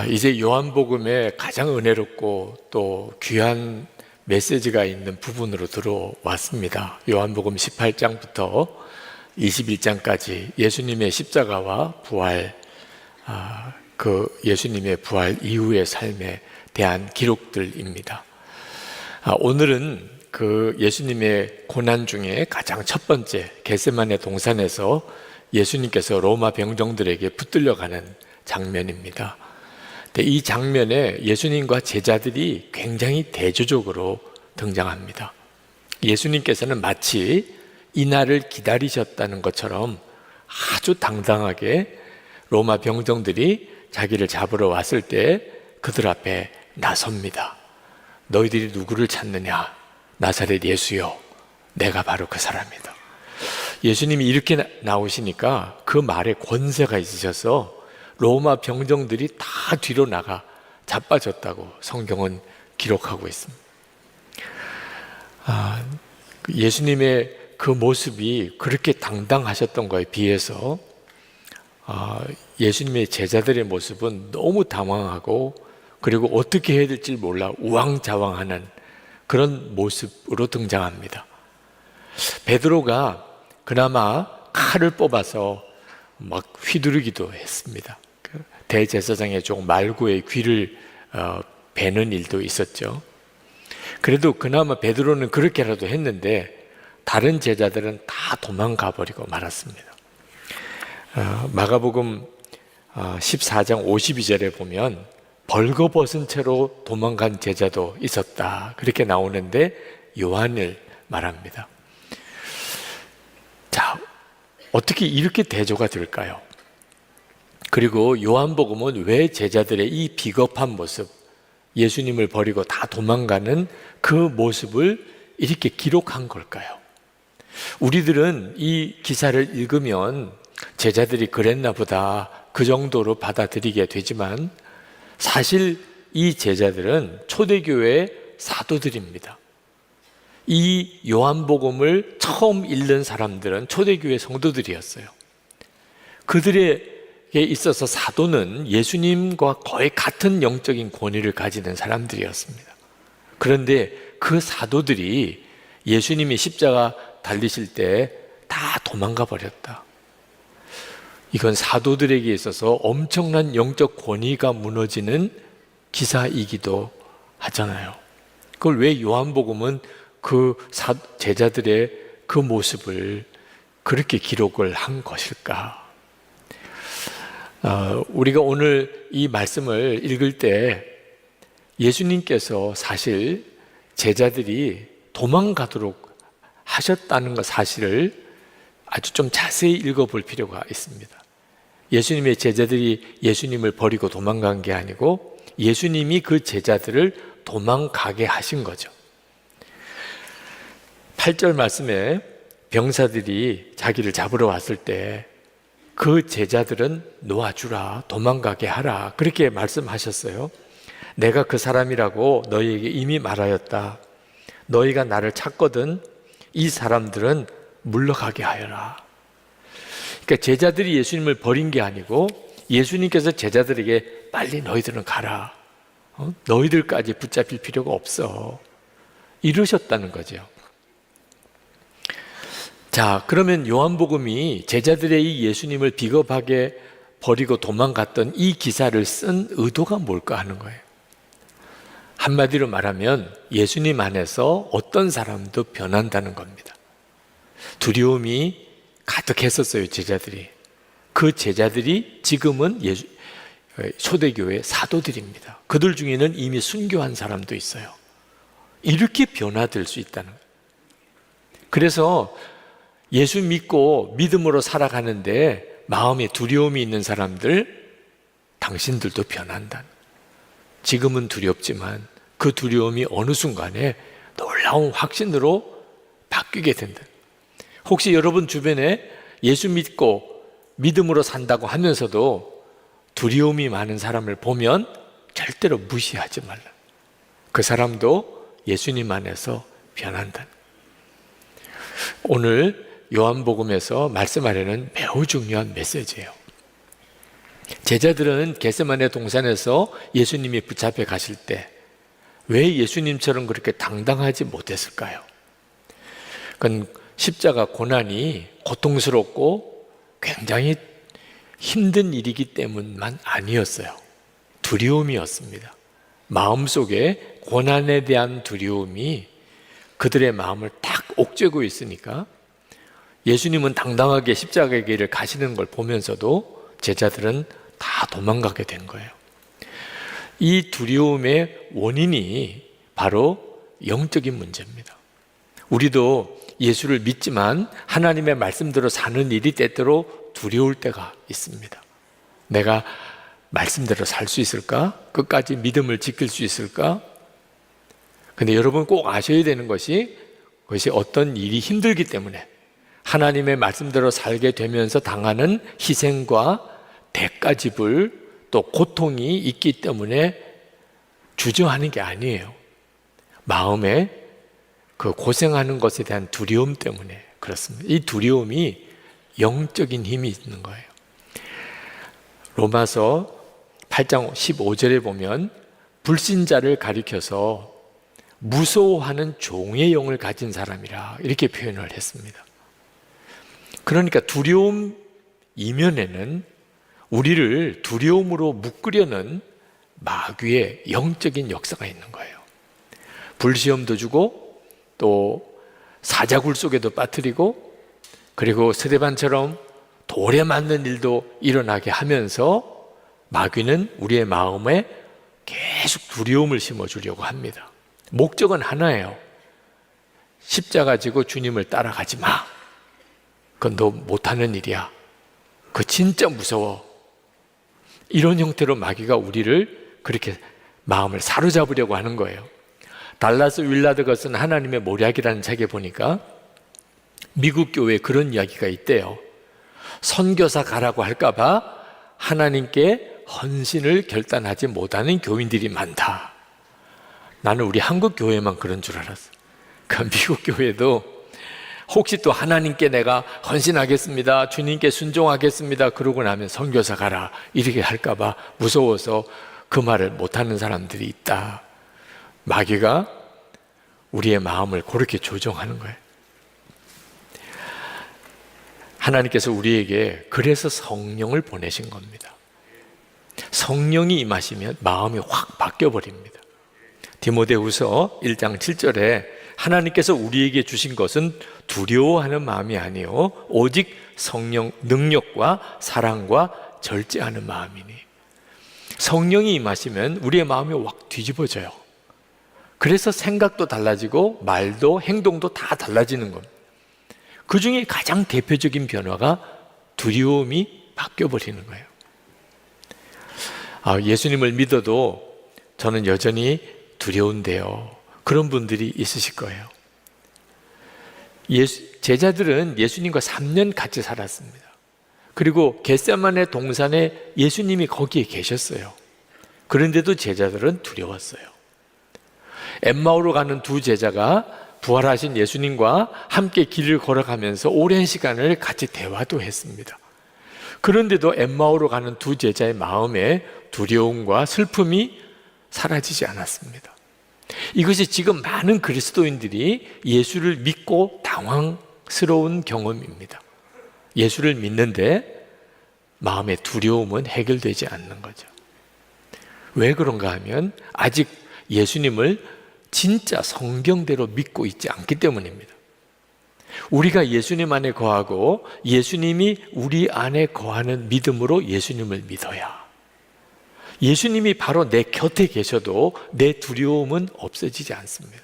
이제 요한복음에 가장 은혜롭고 또 귀한 메시지가 있는 부분으로 들어왔습니다. 요한복음 18장부터 21장까지 예수님의 십자가와 부활, 그 예수님의 부활 이후의 삶에 대한 기록들입니다. 오늘은 그 예수님의 고난 중에 가장 첫 번째 겟세마네 동산에서 예수님께서 로마 병정들에게 붙들려가는 장면입니다. 이 장면에 예수님과 제자들이 굉장히 대조적으로 등장합니다. 예수님께서는 마치 이날을 기다리셨다는 것처럼 아주 당당하게 로마 병정들이 자기를 잡으러 왔을 때 그들 앞에 나섭니다. 너희들이 누구를 찾느냐? 나사렛 예수요, 내가 바로 그 사람이다. 예수님이 이렇게 나오시니까 그 말에 권세가 있으셔서 로마 병정들이 다 뒤로 나가 자빠졌다고 성경은 기록하고 있습니다. 예수님의 그 모습이 그렇게 당당하셨던 거에 비해서 예수님의 제자들의 모습은 너무 당황하고 그리고 어떻게 해야 될지 몰라 우왕좌왕하는 그런 모습으로 등장합니다. 베드로가 그나마 칼을 뽑아서 막 휘두르기도 했습니다. 대제사장의 종 말구의 귀를 베는 일도 있었죠. 그래도 그나마 베드로는 그렇게라도 했는데 다른 제자들은 다 도망가 버리고 말았습니다. 마가복음 14장 52절에 보면 벌거벗은 채로 도망간 제자도 있었다, 그렇게 나오는데 요한을 말합니다. 자, 어떻게 이렇게 대조가 될까요? 그리고 요한복음은 왜 제자들의 이 비겁한 모습, 예수님을 버리고 다 도망가는 그 모습을 이렇게 기록한 걸까요? 우리들은 이 기사를 읽으면 제자들이 그랬나 보다, 그 정도로 받아들이게 되지만 사실 이 제자들은 초대교회의 사도들입니다. 이 요한복음을 처음 읽는 사람들은 초대교회 성도들이었어요. 그들에게 있어서 사도는 예수님과 거의 같은 영적인 권위를 가지는 사람들이었습니다. 그런데 그 사도들이 예수님이 십자가 달리실 때 다 도망가 버렸다. 이건 사도들에게 있어서 엄청난 영적 권위가 무너지는 기사이기도 하잖아요. 그걸 왜 요한복음은 그 제자들의 그 모습을 그렇게 기록을 한 것일까? 우리가 오늘 이 말씀을 읽을 때 예수님께서 사실 제자들이 도망가도록 하셨다는 것 사실을 아주 좀 자세히 읽어볼 필요가 있습니다. 예수님의 제자들이 예수님을 버리고 도망간 게 아니고 예수님이 그 제자들을 도망가게 하신 거죠. 8절 말씀에 병사들이 자기를 잡으러 왔을 때 그 제자들은 놓아주라, 도망가게 하라, 그렇게 말씀하셨어요. 내가 그 사람이라고 너희에게 이미 말하였다. 너희가 나를 찾거든 이 사람들은 물러가게 하여라. 그러니까 제자들이 예수님을 버린 게 아니고 예수님께서 제자들에게 빨리 너희들은 가라, 너희들까지 붙잡힐 필요가 없어, 이러셨다는 거죠. 자, 그러면 요한복음이 제자들의 이 예수님을 비겁하게 버리고 도망갔던 이 기사를 쓴 의도가 뭘까 하는 거예요. 한마디로 말하면 예수님 안에서 어떤 사람도 변한다는 겁니다. 두려움이 가득했었어요, 제자들이. 그 제자들이 지금은 초대교회 사도들입니다. 그들 중에는 이미 순교한 사람도 있어요. 이렇게 변화될 수 있다는 거예요. 그래서 예수 믿고 믿음으로 살아가는데 마음에 두려움이 있는 사람들, 당신들도 변한다. 지금은 두렵지만 그 두려움이 어느 순간에 놀라운 확신으로 바뀌게 된다. 혹시 여러분 주변에 예수 믿고 믿음으로 산다고 하면서도 두려움이 많은 사람을 보면 절대로 무시하지 말라. 그 사람도 예수님 안에서 변한다. 오늘 요한복음에서 말씀하려는 매우 중요한 메시지예요. 제자들은 겟세마네 동산에서 예수님이 붙잡혀 가실 때 왜 예수님처럼 그렇게 당당하지 못했을까요? 그건 십자가 고난이 고통스럽고 굉장히 힘든 일이기 때문만 아니었어요. 두려움이었습니다. 마음속에 고난에 대한 두려움이 그들의 마음을 딱 옥죄고 있으니까 예수님은 당당하게 십자가의 길을 가시는 걸 보면서도 제자들은 다 도망가게 된 거예요. 이 두려움의 원인이 바로 영적인 문제입니다. 우리도 예수를 믿지만 하나님의 말씀대로 사는 일이 때때로 두려울 때가 있습니다. 내가 말씀대로 살 수 있을까? 끝까지 믿음을 지킬 수 있을까? 근데 여러분 꼭 아셔야 되는 것이 그것이 어떤 일이 힘들기 때문에 하나님의 말씀대로 살게 되면서 당하는 희생과 대가지불 또 고통이 있기 때문에 주저하는 게 아니에요. 마음에 그 고생하는 것에 대한 두려움 때문에 그렇습니다. 이 두려움이 영적인 힘이 있는 거예요. 로마서 8장 15절에 보면 불신자를 가리켜서 무서워하는 종의 영을 가진 사람이라 이렇게 표현을 했습니다. 그러니까 두려움 이면에는 우리를 두려움으로 묶으려는 마귀의 영적인 역사가 있는 거예요. 불시험도 주고 또 사자굴 속에도 빠뜨리고 그리고 스데반처럼 돌에 맞는 일도 일어나게 하면서 마귀는 우리의 마음에 계속 두려움을 심어주려고 합니다. 목적은 하나예요. 십자가 지고 주님을 따라가지 마. 그건 너 못하는 일이야. 그거 진짜 무서워. 이런 형태로 마귀가 우리를 그렇게 마음을 사로잡으려고 하는 거예요. 달라스 윌라드가 쓴 하나님의 모략이라는 책에 보니까 미국 교회에 그런 이야기가 있대요. 선교사 가라고 할까봐 하나님께 헌신을 결단하지 못하는 교인들이 많다. 나는 우리 한국 교회만 그런 줄 알았어. 그 미국 교회도 혹시 또 하나님께 내가 헌신하겠습니다, 주님께 순종하겠습니다 그러고 나면 선교사 가라 이렇게 할까봐 무서워서 그 말을 못하는 사람들이 있다. 마귀가 우리의 마음을 그렇게 조종하는 거예요. 하나님께서 우리에게 그래서 성령을 보내신 겁니다. 성령이 임하시면 마음이 확 바뀌어버립니다. 디모데후서 1장 7절에 하나님께서 우리에게 주신 것은 두려워하는 마음이 아니요 오직 성령 능력과 사랑과 절제하는 마음이니. 성령이 임하시면 우리의 마음이 확 뒤집어져요. 그래서 생각도 달라지고 말도 행동도 다 달라지는 겁니다. 그 중에 가장 대표적인 변화가 두려움이 바뀌어버리는 거예요. 예수님을 믿어도 저는 여전히 두려운데요. 그런 분들이 있으실 거예요. 제자들은 예수님과 3년 같이 살았습니다. 그리고 겟세마네 동산에 예수님이 거기에 계셨어요. 그런데도 제자들은 두려웠어요. 엠마오로 가는 두 제자가 부활하신 예수님과 함께 길을 걸어가면서 오랜 시간을 같이 대화도 했습니다. 그런데도 엠마오로 가는 두 제자의 마음에 두려움과 슬픔이 사라지지 않았습니다. 이것이 지금 많은 그리스도인들이 예수를 믿고 당황스러운 경험입니다. 예수를 믿는데 마음의 두려움은 해결되지 않는 거죠. 왜 그런가 하면 아직 예수님을 진짜 성경대로 믿고 있지 않기 때문입니다. 우리가 예수님 안에 거하고 예수님이 우리 안에 거하는 믿음으로 예수님을 믿어야, 예수님이 바로 내 곁에 계셔도 내 두려움은 없어지지 않습니다.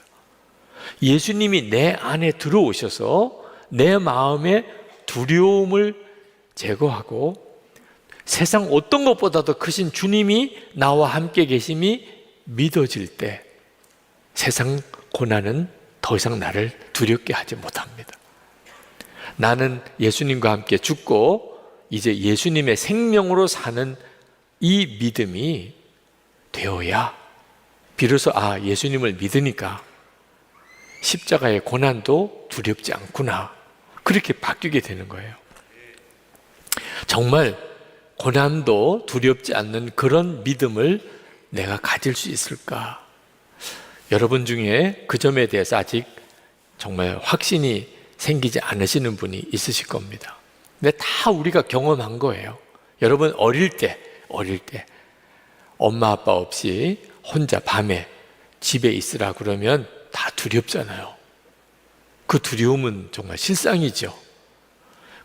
예수님이 내 안에 들어오셔서 내 마음의 두려움을 제거하고 세상 어떤 것보다도 크신 주님이 나와 함께 계심이 믿어질 때 세상 고난은 더 이상 나를 두렵게 하지 못합니다. 나는 예수님과 함께 죽고 이제 예수님의 생명으로 사는 이 믿음이 되어야 비로소 예수님을 믿으니까 십자가의 고난도 두렵지 않구나, 그렇게 바뀌게 되는 거예요. 정말 고난도 두렵지 않는 그런 믿음을 내가 가질 수 있을까? 여러분 중에 그 점에 대해서 아직 정말 확신이 생기지 않으시는 분이 있으실 겁니다. 근데 다 우리가 경험한 거예요. 여러분 어릴 때 엄마 아빠 없이 혼자 밤에 집에 있으라 그러면 다 두렵잖아요. 그 두려움은 정말 실상이죠.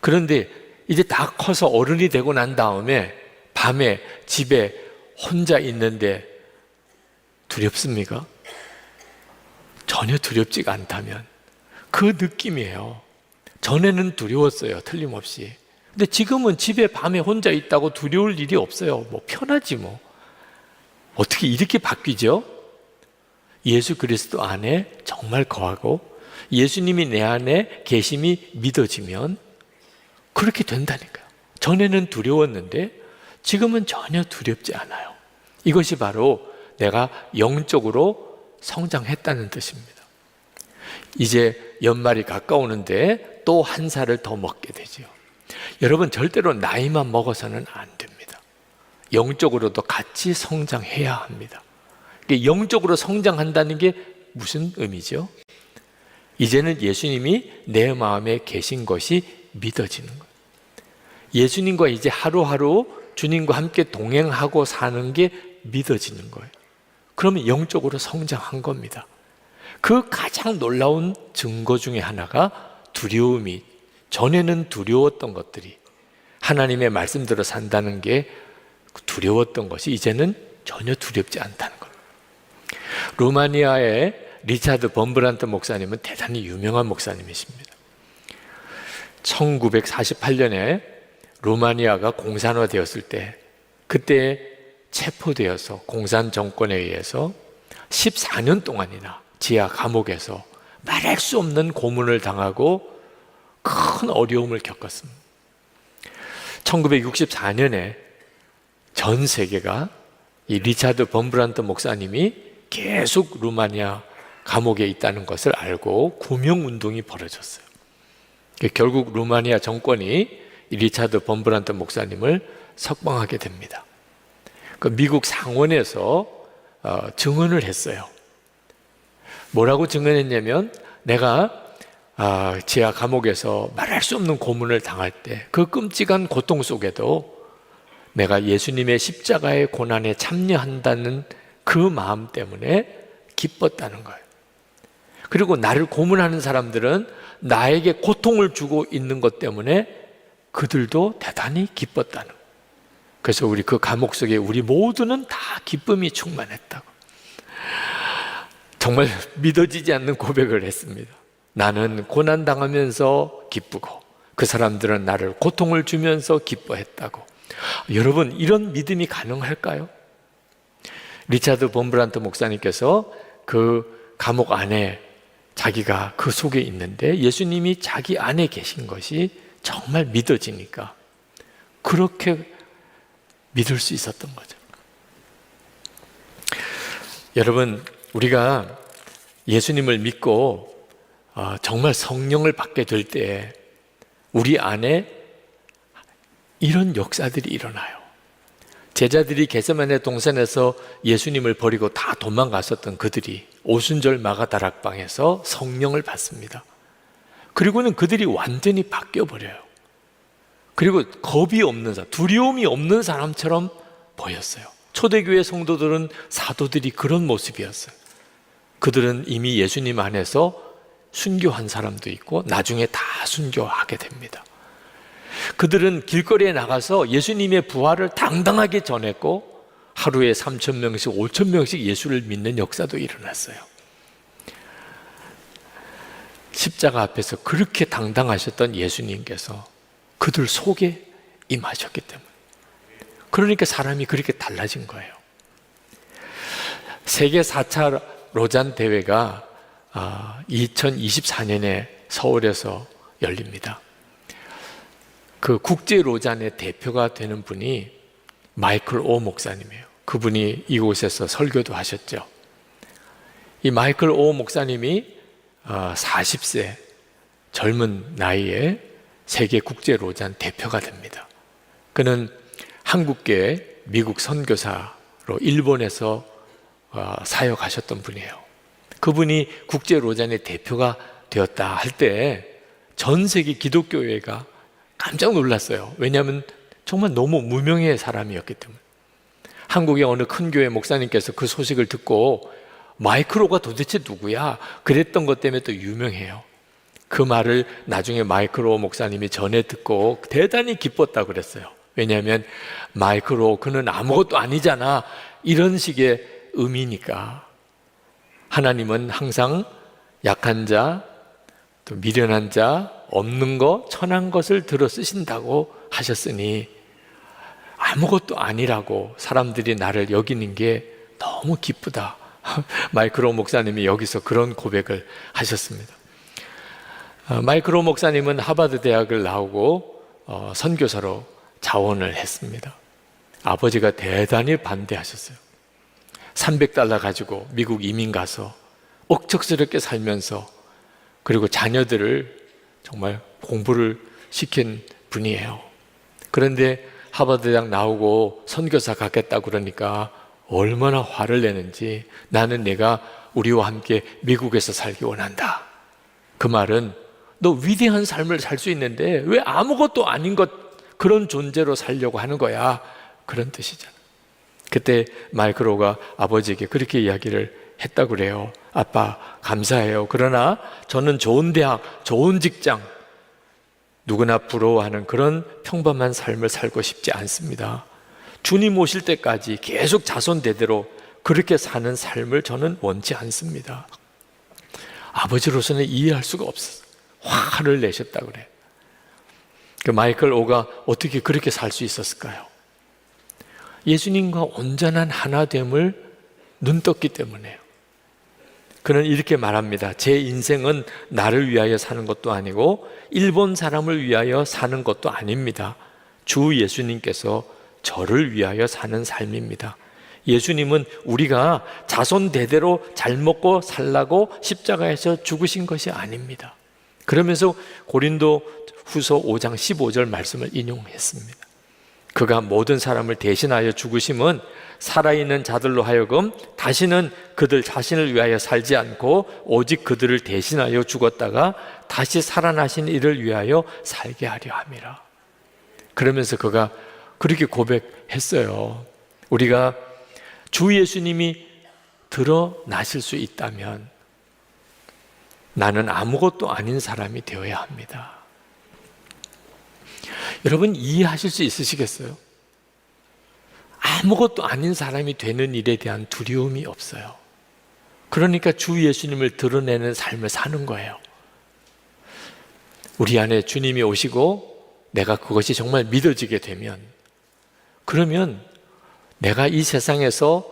그런데 이제 다 커서 어른이 되고 난 다음에 밤에 집에 혼자 있는데 두렵습니까? 전혀 두렵지가 않다면 그 느낌이에요. 전에는 두려웠어요, 틀림없이. 근데 지금은 집에 밤에 혼자 있다고 두려울 일이 없어요. 뭐 편하지 뭐. 어떻게 이렇게 바뀌죠? 예수 그리스도 안에 정말 거하고 예수님이 내 안에 계심이 믿어지면 그렇게 된다니까요. 전에는 두려웠는데 지금은 전혀 두렵지 않아요. 이것이 바로 내가 영적으로 성장했다는 뜻입니다. 이제 연말이 가까우는데 또 한 살을 더 먹게 되죠. 여러분 절대로 나이만 먹어서는 안 됩니다. 영적으로도 같이 성장해야 합니다. 영적으로 성장한다는 게 무슨 의미죠? 이제는 예수님이 내 마음에 계신 것이 믿어지는 거예요. 예수님과 이제 하루하루 주님과 함께 동행하고 사는 게 믿어지는 거예요. 그러면 영적으로 성장한 겁니다. 그 가장 놀라운 증거 중에 하나가 두려움이, 전에는 두려웠던 것들이 하나님의 말씀대로 산다는 게 두려웠던 것이 이제는 전혀 두렵지 않다는 겁니다. 루마니아의 리차드 범브란트 목사님은 대단히 유명한 목사님이십니다. 1948년에 루마니아가 공산화되었을 때 그때 체포되어서 공산 정권에 의해서 14년 동안이나 지하 감옥에서 말할 수 없는 고문을 당하고 큰 어려움을 겪었습니다. 1964년에 전 세계가 이 리차드 범브란트 목사님이 계속 루마니아 감옥에 있다는 것을 알고 구명운동이 벌어졌어요. 결국 루마니아 정권이 이 리차드 범브란트 목사님을 석방하게 됩니다. 그 미국 상원에서 증언을 했어요. 뭐라고 증언했냐면 내가 지하 감옥에서 말할 수 없는 고문을 당할 때 그 끔찍한 고통 속에도 내가 예수님의 십자가의 고난에 참여한다는 그 마음 때문에 기뻤다는 거예요. 그리고 나를 고문하는 사람들은 나에게 고통을 주고 있는 것 때문에 그들도 대단히 기뻤다는 거예요. 그래서 우리 그 감옥 속에 우리 모두는 다 기쁨이 충만했다고. 정말 믿어지지 않는 고백을 했습니다. 나는 고난당하면서 기쁘고 그 사람들은 나를 고통을 주면서 기뻐했다고. 여러분 이런 믿음이 가능할까요? 리차드 범브란트 목사님께서 그 감옥 안에 자기가 그 속에 있는데 예수님이 자기 안에 계신 것이 정말 믿어지니까 그렇게 믿을 수 있었던 거죠. 여러분 우리가 예수님을 믿고 정말 성령을 받게 될 때 우리 안에 이런 역사들이 일어나요. 제자들이 겟세마네 동산에서 예수님을 버리고 다 도망갔었던 그들이 오순절 마가다락방에서 성령을 받습니다. 그리고는 그들이 완전히 바뀌어버려요. 그리고 겁이 없는 사람, 두려움이 없는 사람처럼 보였어요. 초대교회 성도들은 사도들이 그런 모습이었어요. 그들은 이미 예수님 안에서 순교한 사람도 있고 나중에 다 순교하게 됩니다. 그들은 길거리에 나가서 예수님의 부활을 당당하게 전했고 하루에 3,000명씩 5,000명씩 예수를 믿는 역사도 일어났어요. 십자가 앞에서 그렇게 당당하셨던 예수님께서 그들 속에 임하셨기 때문에, 그러니까 사람이 그렇게 달라진 거예요. 세계 4차 로잔 대회가 2024년에 서울에서 열립니다. 그 국제 로잔의 대표가 되는 분이 마이클 오 목사님이에요. 그분이 이곳에서 설교도 하셨죠. 이 마이클 오 목사님이 40세 젊은 나이에 세계 국제 로잔 대표가 됩니다. 그는 한국계 미국 선교사로 일본에서 사역하셨던 분이에요. 그분이 국제로잔의 대표가 되었다 할 때 전 세계 기독교회가 깜짝 놀랐어요. 왜냐하면 정말 너무 무명의 사람이었기 때문에. 한국의 어느 큰 교회 목사님께서 그 소식을 듣고 마이크로가 도대체 누구야? 그랬던 것 때문에 또 유명해요. 그 말을 나중에 마이크로 목사님이 전해 듣고 대단히 기뻤다고 그랬어요. 왜냐하면 마이크로 그는 아무것도 아니잖아, 이런 식의 의미니까. 하나님은 항상 약한 자, 또 미련한 자, 없는 것, 천한 것을 들어 쓰신다고 하셨으니 아무것도 아니라고 사람들이 나를 여기는 게 너무 기쁘다. 마이크로 목사님이 여기서 그런 고백을 하셨습니다. 마이크로 목사님은 하버드 대학을 나오고 선교사로 자원을 했습니다. 아버지가 대단히 반대하셨어요. 300달러 가지고 미국 이민 가서 억척스럽게 살면서, 그리고 자녀들을 정말 공부를 시킨 분이에요. 그런데 하버드 대학 나오고 선교사 가겠다고 그러니까 얼마나 화를 내는지, 나는 내가 우리와 함께 미국에서 살기 원한다. 그 말은 너 위대한 삶을 살 수 있는데 왜 아무것도 아닌 그런 존재로 살려고 하는 거야, 그런 뜻이잖아. 그때 마이크로가 아버지에게 그렇게 이야기를 했다고 그래요. 아빠, 감사해요. 그러나 저는 좋은 대학, 좋은 직장, 누구나 부러워하는 그런 평범한 삶을 살고 싶지 않습니다. 주님 오실 때까지 계속 자손 대대로 그렇게 사는 삶을 저는 원치 않습니다. 아버지로서는 이해할 수가 없었어요. 화를 내셨다고 그래요. 그 마이클 오가 어떻게 그렇게 살 수 있었을까요? 예수님과 온전한 하나됨을 눈떴기 때문에요. 그는 이렇게 말합니다. 제 인생은 나를 위하여 사는 것도 아니고 일본 사람을 위하여 사는 것도 아닙니다. 주 예수님께서 저를 위하여 사는 삶입니다. 예수님은 우리가 자손 대대로 잘 먹고 살라고 십자가에서 죽으신 것이 아닙니다. 그러면서 고린도 후서 5장 15절 말씀을 인용했습니다. 그가 모든 사람을 대신하여 죽으심은 살아있는 자들로 하여금 다시는 그들 자신을 위하여 살지 않고 오직 그들을 대신하여 죽었다가 다시 살아나신 이를 위하여 살게 하려 함이라. 그러면서 그가 그렇게 고백했어요. 우리가 주 예수님이 드러나실 수 있다면 나는 아무것도 아닌 사람이 되어야 합니다. 여러분, 이해하실 수 있으시겠어요? 아무것도 아닌 사람이 되는 일에 대한 두려움이 없어요. 그러니까 주 예수님을 드러내는 삶을 사는 거예요. 우리 안에 주님이 오시고 내가 그것이 정말 믿어지게 되면, 그러면 내가 이 세상에서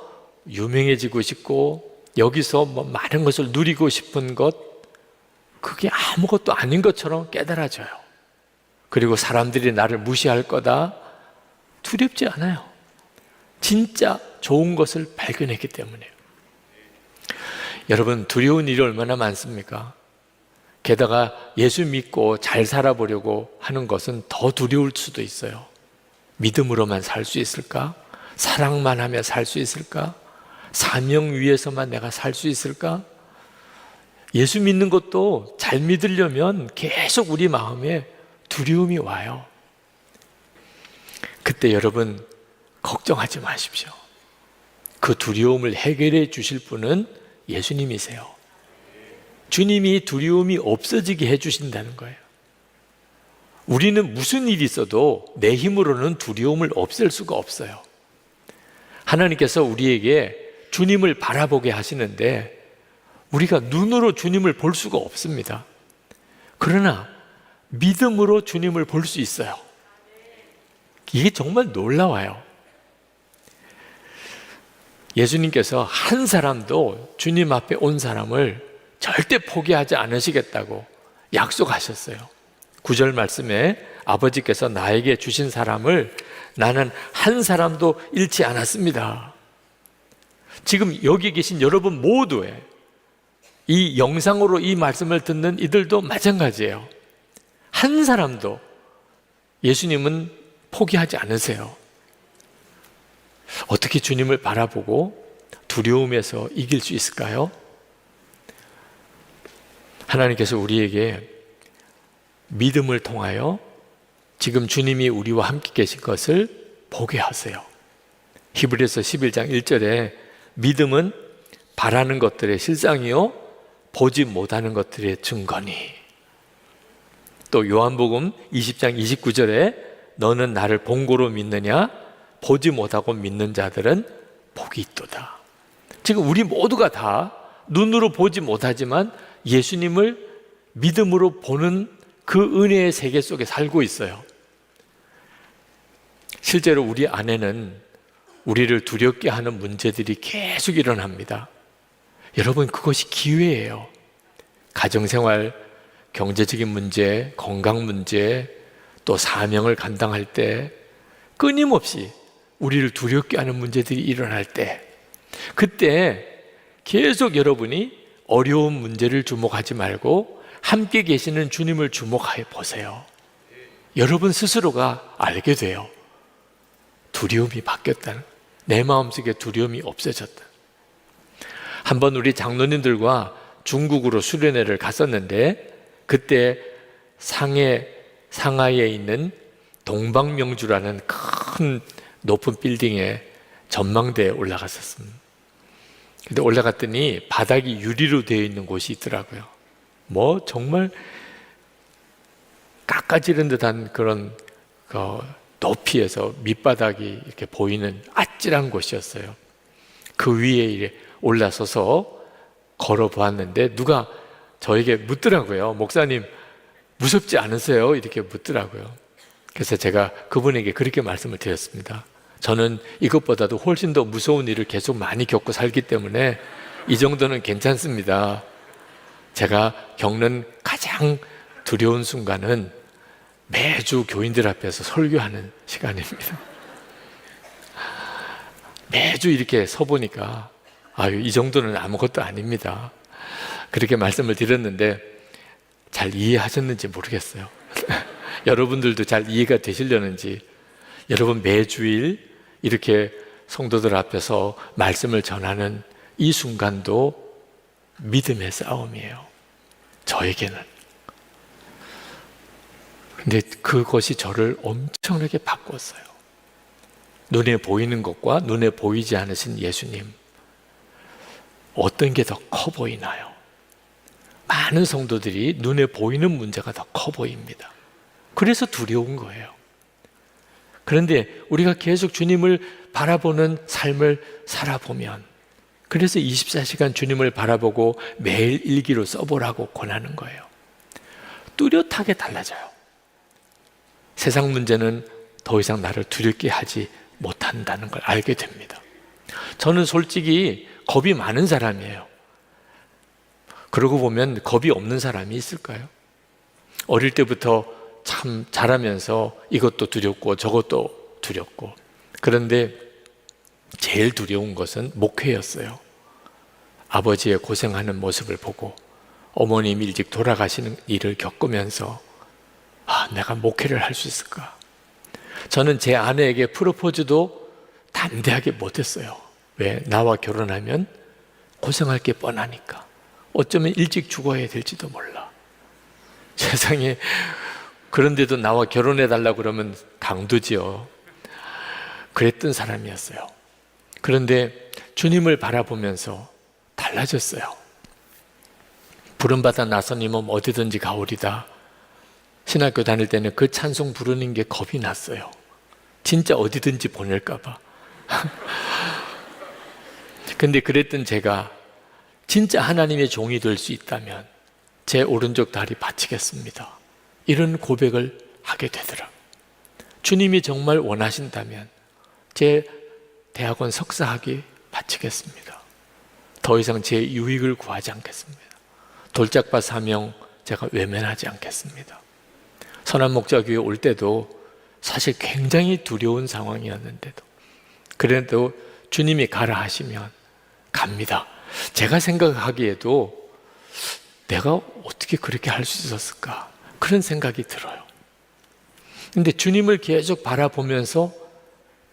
유명해지고 싶고 여기서 많은 것을 누리고 싶은 것, 그게 아무것도 아닌 것처럼 깨달아져요. 그리고 사람들이 나를 무시할 거다, 두렵지 않아요. 진짜 좋은 것을 발견했기 때문에요. 여러분, 두려운 일이 얼마나 많습니까? 게다가 예수 믿고 잘 살아보려고 하는 것은 더 두려울 수도 있어요. 믿음으로만 살 수 있을까? 사랑만 하며 살 수 있을까? 사명 위에서만 내가 살 수 있을까? 예수 믿는 것도 잘 믿으려면 계속 우리 마음에 두려움이 와요. 그때 여러분, 걱정하지 마십시오. 그 두려움을 해결해 주실 분은 예수님이세요. 주님이 두려움이 없어지게 해주신다는 거예요. 우리는 무슨 일이 있어도 내 힘으로는 두려움을 없앨 수가 없어요. 하나님께서 우리에게 주님을 바라보게 하시는데 우리가 눈으로 주님을 볼 수가 없습니다. 그러나 믿음으로 주님을 볼 수 있어요. 이게 정말 놀라워요. 예수님께서 한 사람도 주님 앞에 온 사람을 절대 포기하지 않으시겠다고 약속하셨어요. 9절 말씀에 아버지께서 나에게 주신 사람을 나는 한 사람도 잃지 않았습니다. 지금 여기 계신 여러분 모두의 이 영상으로 이 말씀을 듣는 이들도 마찬가지예요. 한 사람도 예수님은 포기하지 않으세요. 어떻게 주님을 바라보고 두려움에서 이길 수 있을까요? 하나님께서 우리에게 믿음을 통하여 지금 주님이 우리와 함께 계신 것을 보게 하세요. 히브리서 11장 1절에 믿음은 바라는 것들의 실상이요 보지 못하는 것들의 증거니. 또 요한복음 20장 29절에 너는 나를 본고로 믿느냐? 보지 못하고 믿는 자들은 복이 있도다. 지금 우리 모두가 다 눈으로 보지 못하지만 예수님을 믿음으로 보는 그 은혜의 세계 속에 살고 있어요. 실제로 우리 안에는 우리를 두렵게 하는 문제들이 계속 일어납니다. 여러분, 그것이 기회예요. 가정생활, 경제적인 문제, 건강 문제, 또 사명을 감당할 때 끊임없이 우리를 두렵게 하는 문제들이 일어날 때, 그때 계속 여러분이 어려운 문제를 주목하지 말고 함께 계시는 주님을 주목해 보세요. 여러분 스스로가 알게 돼요. 두려움이 바뀌었다는, 내 마음속에 두려움이 없어졌다. 한번 우리 장로님들과 중국으로 수련회를 갔었는데, 그때 상하이에 있는 동방명주라는 큰 높은 빌딩에 전망대에 올라갔었습니다. 근데 올라갔더니 바닥이 유리로 되어 있는 곳이 있더라고요. 뭐 정말 깎아지른 듯한 그런 높이에서 밑바닥이 이렇게 보이는 아찔한 곳이었어요. 그 위에 올라서서 걸어보았는데 누가 저에게 묻더라고요. 목사님, 무섭지 않으세요? 이렇게 묻더라고요. 그래서 제가 그분에게 그렇게 말씀을 드렸습니다. 저는 이것보다도 훨씬 더 무서운 일을 계속 많이 겪고 살기 때문에 이 정도는 괜찮습니다. 제가 겪는 가장 두려운 순간은 매주 교인들 앞에서 설교하는 시간입니다. 매주 이렇게 서보니까 이 정도는 아무것도 아닙니다. 그렇게 말씀을 드렸는데 잘 이해하셨는지 모르겠어요. 여러분들도 잘 이해가 되시려는지. 여러분, 매주일 이렇게 성도들 앞에서 말씀을 전하는 이 순간도 믿음의 싸움이에요. 저에게는. 근데 그것이 저를 엄청나게 바꿨어요. 눈에 보이는 것과 눈에 보이지 않으신 예수님, 어떤 게 더 커 보이나요? 많은 성도들이 눈에 보이는 문제가 더 커 보입니다. 그래서 두려운 거예요. 그런데 우리가 계속 주님을 바라보는 삶을 살아보면, 그래서 24시간 주님을 바라보고 매일 일기로 써보라고 권하는 거예요. 뚜렷하게 달라져요. 세상 문제는 더 이상 나를 두렵게 하지 못한다는 걸 알게 됩니다. 저는 솔직히 겁이 많은 사람이에요. 그러고 보면 겁이 없는 사람이 있을까요? 어릴 때부터 참 자라면서 이것도 두렵고 저것도 두렵고, 그런데 제일 두려운 것은 목회였어요. 아버지의 고생하는 모습을 보고 어머님이 일찍 돌아가시는 일을 겪으면서 내가 목회를 할 수 있을까? 저는 제 아내에게 프로포즈도 담대하게 못했어요. 왜? 나와 결혼하면 고생할 게 뻔하니까. 어쩌면 일찍 죽어야 될지도 몰라. 세상에, 그런데도 나와 결혼해달라고 그러면 강도지요. 그랬던 사람이었어요. 그런데 주님을 바라보면서 달라졌어요. 부름받아 나선 이몸 어디든지 가오리다. 신학교 다닐 때는 그 찬송 부르는 게 겁이 났어요. 진짜 어디든지 보낼까 봐. 근데 그랬던 제가 진짜 하나님의 종이 될 수 있다면 제 오른쪽 다리 바치겠습니다. 이런 고백을 하게 되더라고요. 주님이 정말 원하신다면 제 대학원 석사학위 바치겠습니다. 더 이상 제 유익을 구하지 않겠습니다. 돌짝밭 사명 제가 외면하지 않겠습니다. 선한목자교회 올 때도 사실 굉장히 두려운 상황이었는데도, 그래도 주님이 가라 하시면 갑니다. 제가 생각하기에도 내가 어떻게 그렇게 할 수 있었을까, 그런 생각이 들어요. 근데 주님을 계속 바라보면서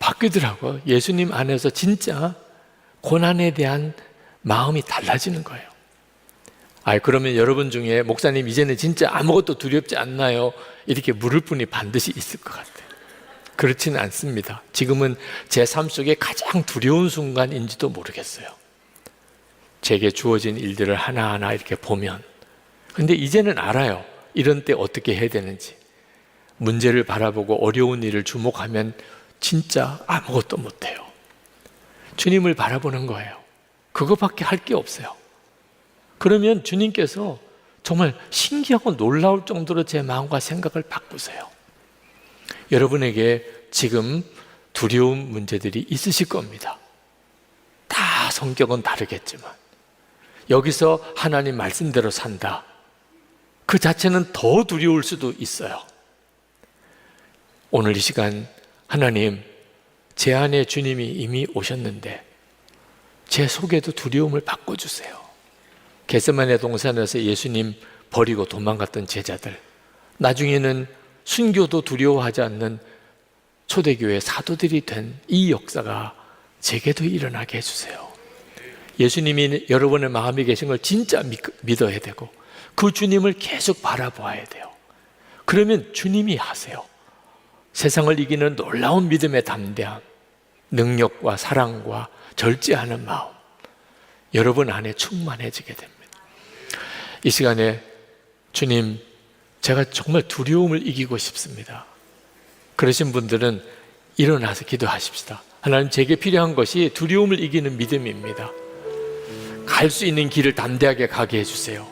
바뀌더라고요. 예수님 안에서 진짜 고난에 대한 마음이 달라지는 거예요. 그러면 여러분 중에 목사님 이제는 진짜 아무것도 두렵지 않나요? 이렇게 물을 분이 반드시 있을 것 같아요. 그렇지는 않습니다. 지금은 제 삶 속에 가장 두려운 순간인지도 모르겠어요. 제게 주어진 일들을 하나하나 이렇게 보면. 근데 이제는 알아요. 이런 때 어떻게 해야 되는지. 문제를 바라보고 어려운 일을 주목하면 진짜 아무것도 못해요. 주님을 바라보는 거예요. 그거밖에 할 게 없어요. 그러면 주님께서 정말 신기하고 놀라울 정도로 제 마음과 생각을 바꾸세요. 여러분에게 지금 두려운 문제들이 있으실 겁니다. 다 성격은 다르겠지만 여기서 하나님 말씀대로 산다. 그 자체는 더 두려울 수도 있어요. 오늘 이 시간 하나님, 제 안에 주님이 이미 오셨는데 제 속에도 두려움을 바꿔주세요. 겟세마네 동산에서 예수님 버리고 도망갔던 제자들, 나중에는 순교도 두려워하지 않는 초대교회 사도들이 된 이 역사가 제게도 일어나게 해주세요. 예수님이 여러분의 마음에 계신 걸 진짜 믿어야 되고 그 주님을 계속 바라보아야 돼요. 그러면 주님이 하세요. 세상을 이기는 놀라운 믿음의 담대함, 능력과 사랑과 절제하는 마음, 여러분 안에 충만해지게 됩니다. 이 시간에 주님, 제가 정말 두려움을 이기고 싶습니다. 그러신 분들은 일어나서 기도하십시다. 하나님, 제게 필요한 것이 두려움을 이기는 믿음입니다. 갈 수 있는 길을 담대하게 가게 해주세요.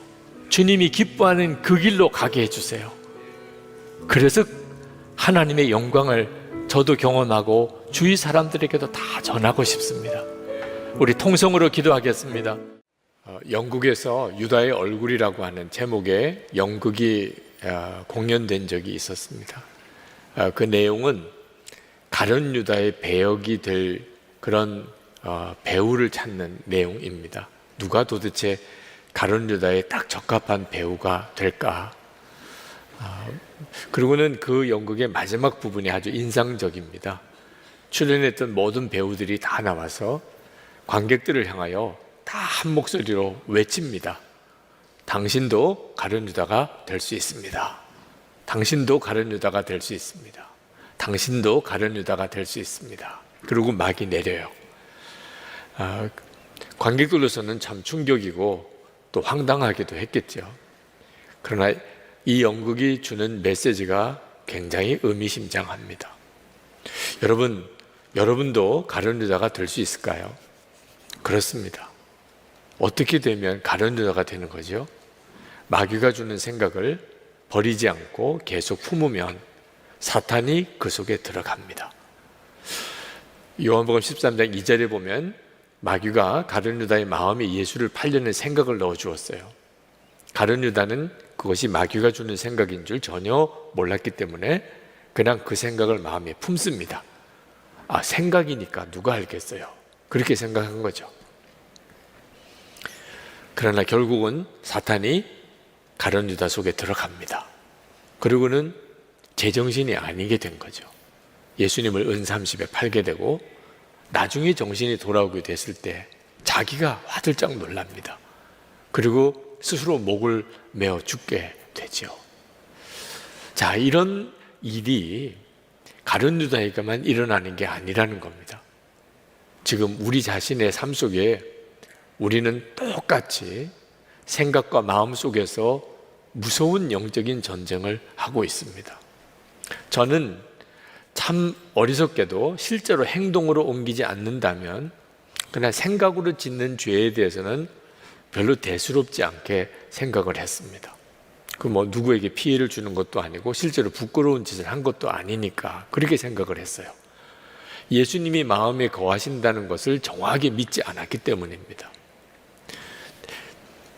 주님이 기뻐하는 그 길로 가게 해주세요. 그래서 하나님의 영광을 저도 경험하고 주위 사람들에게도 다 전하고 싶습니다. 우리 통성으로 기도하겠습니다. 영국에서 유다의 얼굴이라고 하는 제목의 연극이 공연된 적이 있었습니다. 그 내용은 가룟 유다의 배역이 될 그런 배우를 찾는 내용입니다. 누가 도대체 가룟 유다에 딱 적합한 배우가 될까? 그리고는 그 연극의 마지막 부분이 아주 인상적입니다. 출연했던 모든 배우들이 다 나와서 관객들을 향하여 다 한 목소리로 외칩니다. 당신도 가룟 유다가 될 수 있습니다. 당신도 가룟 유다가 될 수 있습니다. 당신도 가룟 유다가 될 수 있습니다. 그리고 막이 내려요. 관객들로서는 참 충격이고 또 황당하기도 했겠죠. 그러나 이 연극이 주는 메시지가 굉장히 의미심장합니다. 여러분도 가룟 유다가 될 수 있을까요? 그렇습니다. 어떻게 되면 가룟 유다가 되는 거죠? 마귀가 주는 생각을 버리지 않고 계속 품으면 사탄이 그 속에 들어갑니다. 요한복음 13장 2절에 보면 마귀가 가룟 유다의 마음에 예수를 팔려는 생각을 넣어주었어요. 가룟 유다는 그것이 마귀가 주는 생각인 줄 전혀 몰랐기 때문에 그냥 그 생각을 마음에 품습니다. 생각이니까 누가 알겠어요. 그렇게 생각한 거죠. 그러나 결국은 사탄이 가룟 유다 속에 들어갑니다. 그리고는 제정신이 아니게 된 거죠. 예수님을 은30에 팔게 되고 나중에 정신이 돌아오게 됐을 때 자기가 화들짝 놀랍니다. 그리고 스스로 목을 메어 죽게 되죠. 자, 이런 일이 가룟 유다에게만 일어나는 게 아니라는 겁니다. 지금 우리 자신의 삶 속에 우리는 똑같이 생각과 마음 속에서 무서운 영적인 전쟁을 하고 있습니다. 저는 참 어리석게도 실제로 행동으로 옮기지 않는다면 그냥 생각으로 짓는 죄에 대해서는 별로 대수롭지 않게 생각을 했습니다. 누구에게 피해를 주는 것도 아니고 실제로 부끄러운 짓을 한 것도 아니니까 그렇게 생각을 했어요. 예수님이 마음에 거하신다는 것을 정확하게 믿지 않았기 때문입니다.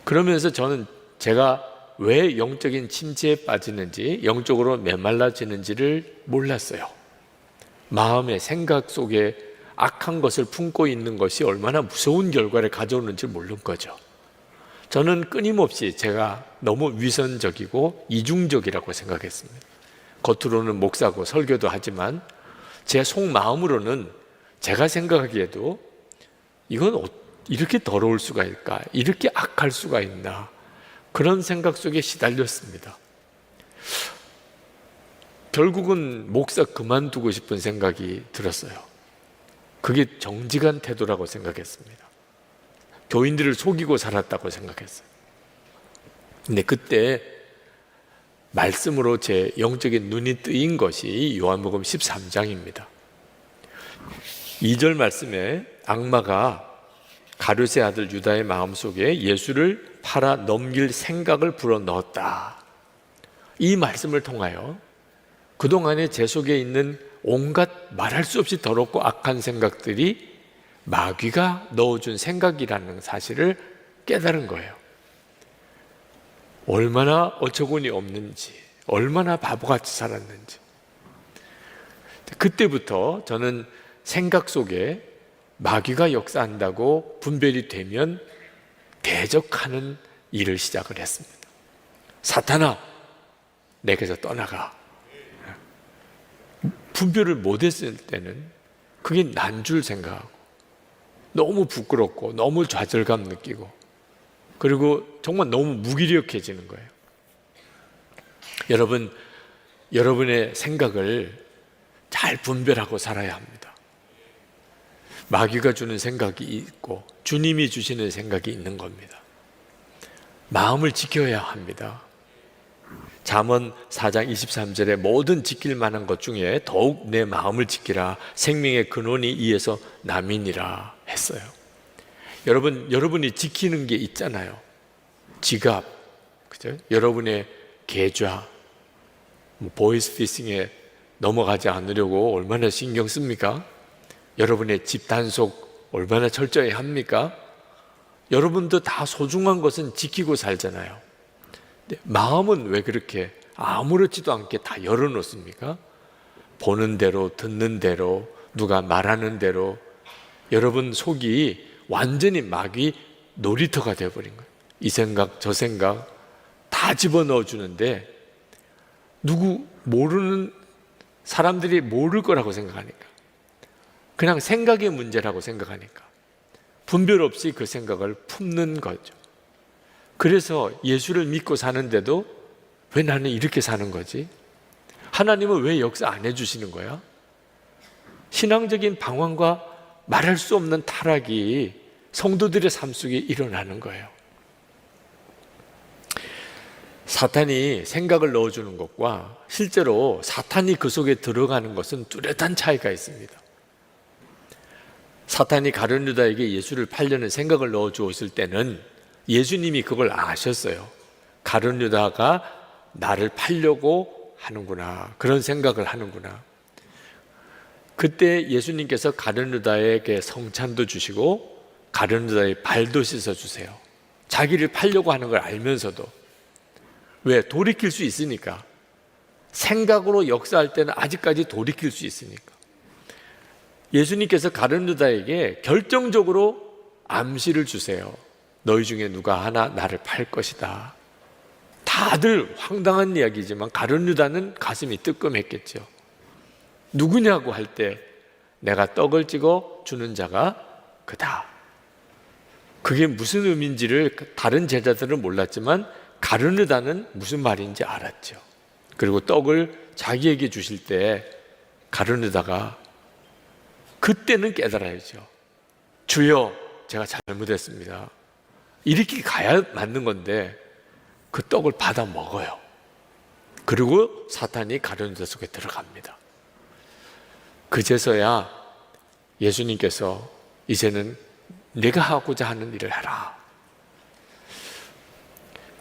그러면서 저는 제가 왜 영적인 침체에 빠지는지, 영적으로 메말라지는지를 몰랐어요. 마음의 생각 속에 악한 것을 품고 있는 것이 얼마나 무서운 결과를 가져오는지 모르는 거죠. 저는 끊임없이 제가 너무 위선적이고 이중적이라고 생각했습니다. 겉으로는 목사고 설교도 하지만 제 속마음으로는 제가 생각하기에도 이건 이렇게 더러울 수가 있을까? 이렇게 악할 수가 있나? 그런 생각 속에 시달렸습니다. 결국은 목사 그만두고 싶은 생각이 들었어요. 그게 정직한 태도라고 생각했습니다. 교인들을 속이고 살았다고 생각했어요. 근데 그때 말씀으로 제 영적인 눈이 뜨인 것이 요한복음 13장입니다. 2절 말씀에 악마가 가룟의 아들 유다의 마음속에 예수를 팔아 넘길 생각을 불어넣었다. 이 말씀을 통하여 그동안에 제 속에 있는 온갖 말할 수 없이 더럽고 악한 생각들이 마귀가 넣어준 생각이라는 사실을 깨달은 거예요. 얼마나 어처구니 없는지, 얼마나 바보같이 살았는지. 그때부터 저는 생각 속에 마귀가 역사한다고 분별이 되면 대적하는 일을 시작을 했습니다. 사탄아, 내게서 떠나가. 분별을 못했을 때는 그게 난 줄 생각하고 너무 부끄럽고 너무 좌절감 느끼고 그리고 정말 너무 무기력해지는 거예요. 여러분, 여러분의 생각을 잘 분별하고 살아야 합니다. 마귀가 주는 생각이 있고 주님이 주시는 생각이 있는 겁니다. 마음을 지켜야 합니다. 잠언 4장 23절에 모든 지킬 만한 것 중에 더욱 내 마음을 지키라. 생명의 근원이 이에서 남이니라 했어요. 여러분이 지키는 게 있잖아요. 지갑, 그죠? 여러분의 계좌, 보이스피싱에 넘어가지 않으려고 얼마나 신경 씁니까? 여러분의 집 단속 얼마나 철저히 합니까? 여러분도 다 소중한 것은 지키고 살잖아요. 근데 마음은 왜 그렇게 아무렇지도 않게 다 열어놓습니까? 보는 대로, 듣는 대로, 누가 말하는 대로 여러분 속이 완전히 마귀 놀이터가 되어버린 거예요. 이 생각, 저 생각 다 집어넣어 주는데 누구 모르는 사람들이 모를 거라고 생각하니까 그냥 생각의 문제라고 생각하니까 분별 없이 그 생각을 품는 거죠. 그래서 예수를 믿고 사는데도 왜 나는 이렇게 사는 거지? 하나님은 왜 역사 안 해주시는 거야? 신앙적인 방황과 말할 수 없는 타락이 성도들의 삶 속에 일어나는 거예요. 사탄이 생각을 넣어주는 것과 실제로 사탄이 그 속에 들어가는 것은 뚜렷한 차이가 있습니다. 사탄이 가룟 유다에게 예수를 팔려는 생각을 넣어주었을 때는 예수님이 그걸 아셨어요. 가룟 유다가 나를 팔려고 하는구나, 그런 생각을 하는구나. 그때 예수님께서 가룟 유다에게 성찬도 주시고 가룟 유다의 발도 씻어주세요. 자기를 팔려고 하는 걸 알면서도. 왜? 돌이킬 수 있으니까. 생각으로 역사할 때는 아직까지 돌이킬 수 있으니까. 예수님께서 가룟 유다에게 결정적으로 암시를 주세요. 너희 중에 누가 하나 나를 팔 것이다. 다들 황당한 이야기지만 가룟 유다는 가슴이 뜨끔했겠죠. 누구냐고 할 때 내가 떡을 찍어 주는 자가 그다. 그게 무슨 의미인지를 다른 제자들은 몰랐지만 가룟 유다는 무슨 말인지 알았죠. 그리고 떡을 자기에게 주실 때 가룟 유다가 그때는 깨달아야죠. 주여, 제가 잘못했습니다. 이렇게 가야 맞는 건데 그 떡을 받아 먹어요. 그리고 사탄이 가룟 유다 속에 들어갑니다. 그제서야 예수님께서 이제는 내가 하고자 하는 일을 해라.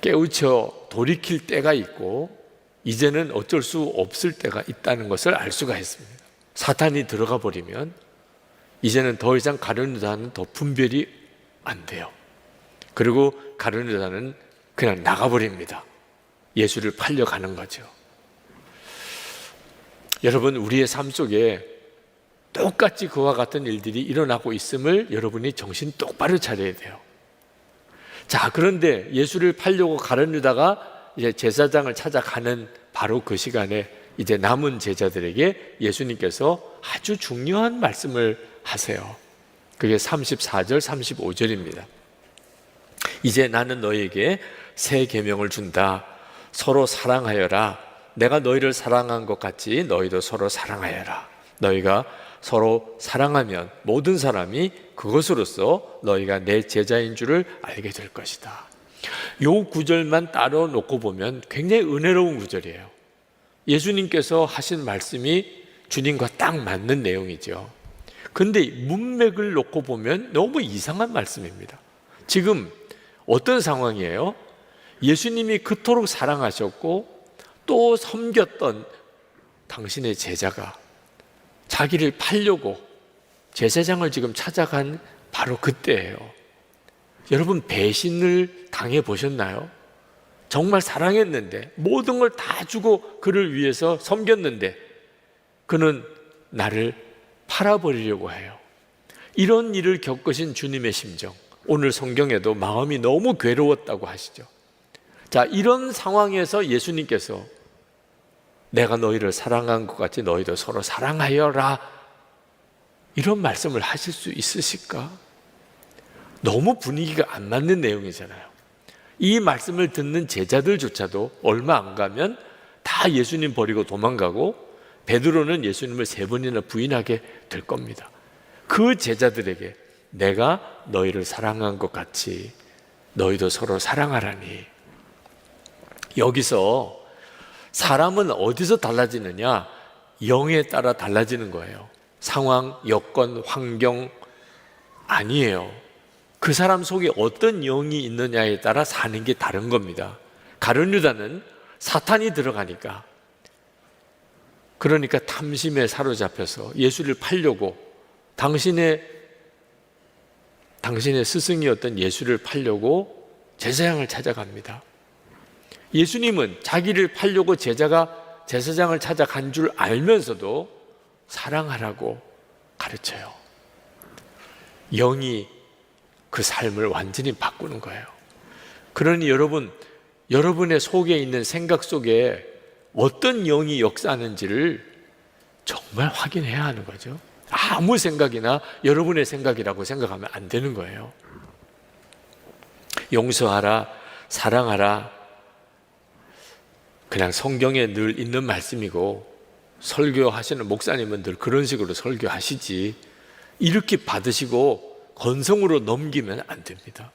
깨우쳐 돌이킬 때가 있고 이제는 어쩔 수 없을 때가 있다는 것을 알 수가 있습니다. 사탄이 들어가 버리면 이제는 더 이상 가룟 유다는 더 분별이 안 돼요. 그리고 가룟 유다는 그냥 나가버립니다. 예수를 팔려가는 거죠. 여러분, 우리의 삶 속에 똑같이 그와 같은 일들이 일어나고 있음을 여러분이 정신 똑바로 차려야 돼요. 자, 그런데 예수를 팔려고 가룟 유다가 이제 제사장을 찾아가는 바로 그 시간에 이제 남은 제자들에게 예수님께서 아주 중요한 말씀을 하세요. 그게 34절, 35절입니다. 이제 나는 너에게 새 계명을 준다. 서로 사랑하여라. 내가 너희를 사랑한 것 같이 너희도 서로 사랑하여라. 너희가 서로 사랑하면 모든 사람이 그것으로써 너희가 내 제자인 줄을 알게 될 것이다. 요 구절만 따로 놓고 보면 굉장히 은혜로운 구절이에요. 예수님께서 하신 말씀이 주님과 딱 맞는 내용이죠. 근데 문맥을 놓고 보면 너무 이상한 말씀입니다. 지금 어떤 상황이에요? 예수님이 그토록 사랑하셨고 또 섬겼던 당신의 제자가 자기를 팔려고 제사장을 지금 찾아간 바로 그때예요. 여러분, 배신을 당해 보셨나요? 정말 사랑했는데 모든 걸 다 주고 그를 위해서 섬겼는데 그는 나를 팔아버리려고 해요. 이런 일을 겪으신 주님의 심정, 오늘 성경에도 마음이 너무 괴로웠다고 하시죠. 자, 이런 상황에서 예수님께서 내가 너희를 사랑한 것 같이 너희도 서로 사랑하여라, 이런 말씀을 하실 수 있으실까? 너무 분위기가 안 맞는 내용이잖아요. 이 말씀을 듣는 제자들조차도 얼마 안 가면 다 예수님 버리고 도망가고 베드로는 예수님을 3번이나 부인하게 될 겁니다. 그 제자들에게 내가 너희를 사랑한 것 같이 너희도 서로 사랑하라니. 여기서 사람은 어디서 달라지느냐? 영에 따라 달라지는 거예요. 상황, 여건, 환경 아니에요. 그 사람 속에 어떤 영이 있느냐에 따라 사는 게 다른 겁니다. 가룟 유다는 사탄이 들어가니까, 그러니까 탐심에 사로잡혀서 예수를 팔려고 당신의 스승이었던 예수를 팔려고 제사장을 찾아갑니다. 예수님은 자기를 팔려고 제사장을 찾아간 줄 알면서도 사랑하라고 가르쳐요. 영이 그 삶을 완전히 바꾸는 거예요. 그러니 여러분의 속에 있는 생각 속에 어떤 영이 역사하는지를 정말 확인해야 하는 거죠. 아무 생각이나 여러분의 생각이라고 생각하면 안 되는 거예요. 용서하라, 사랑하라, 그냥 성경에 늘 있는 말씀이고 설교하시는 목사님은 늘 그런 식으로 설교하시지, 이렇게 받으시고 건성으로 넘기면 안 됩니다.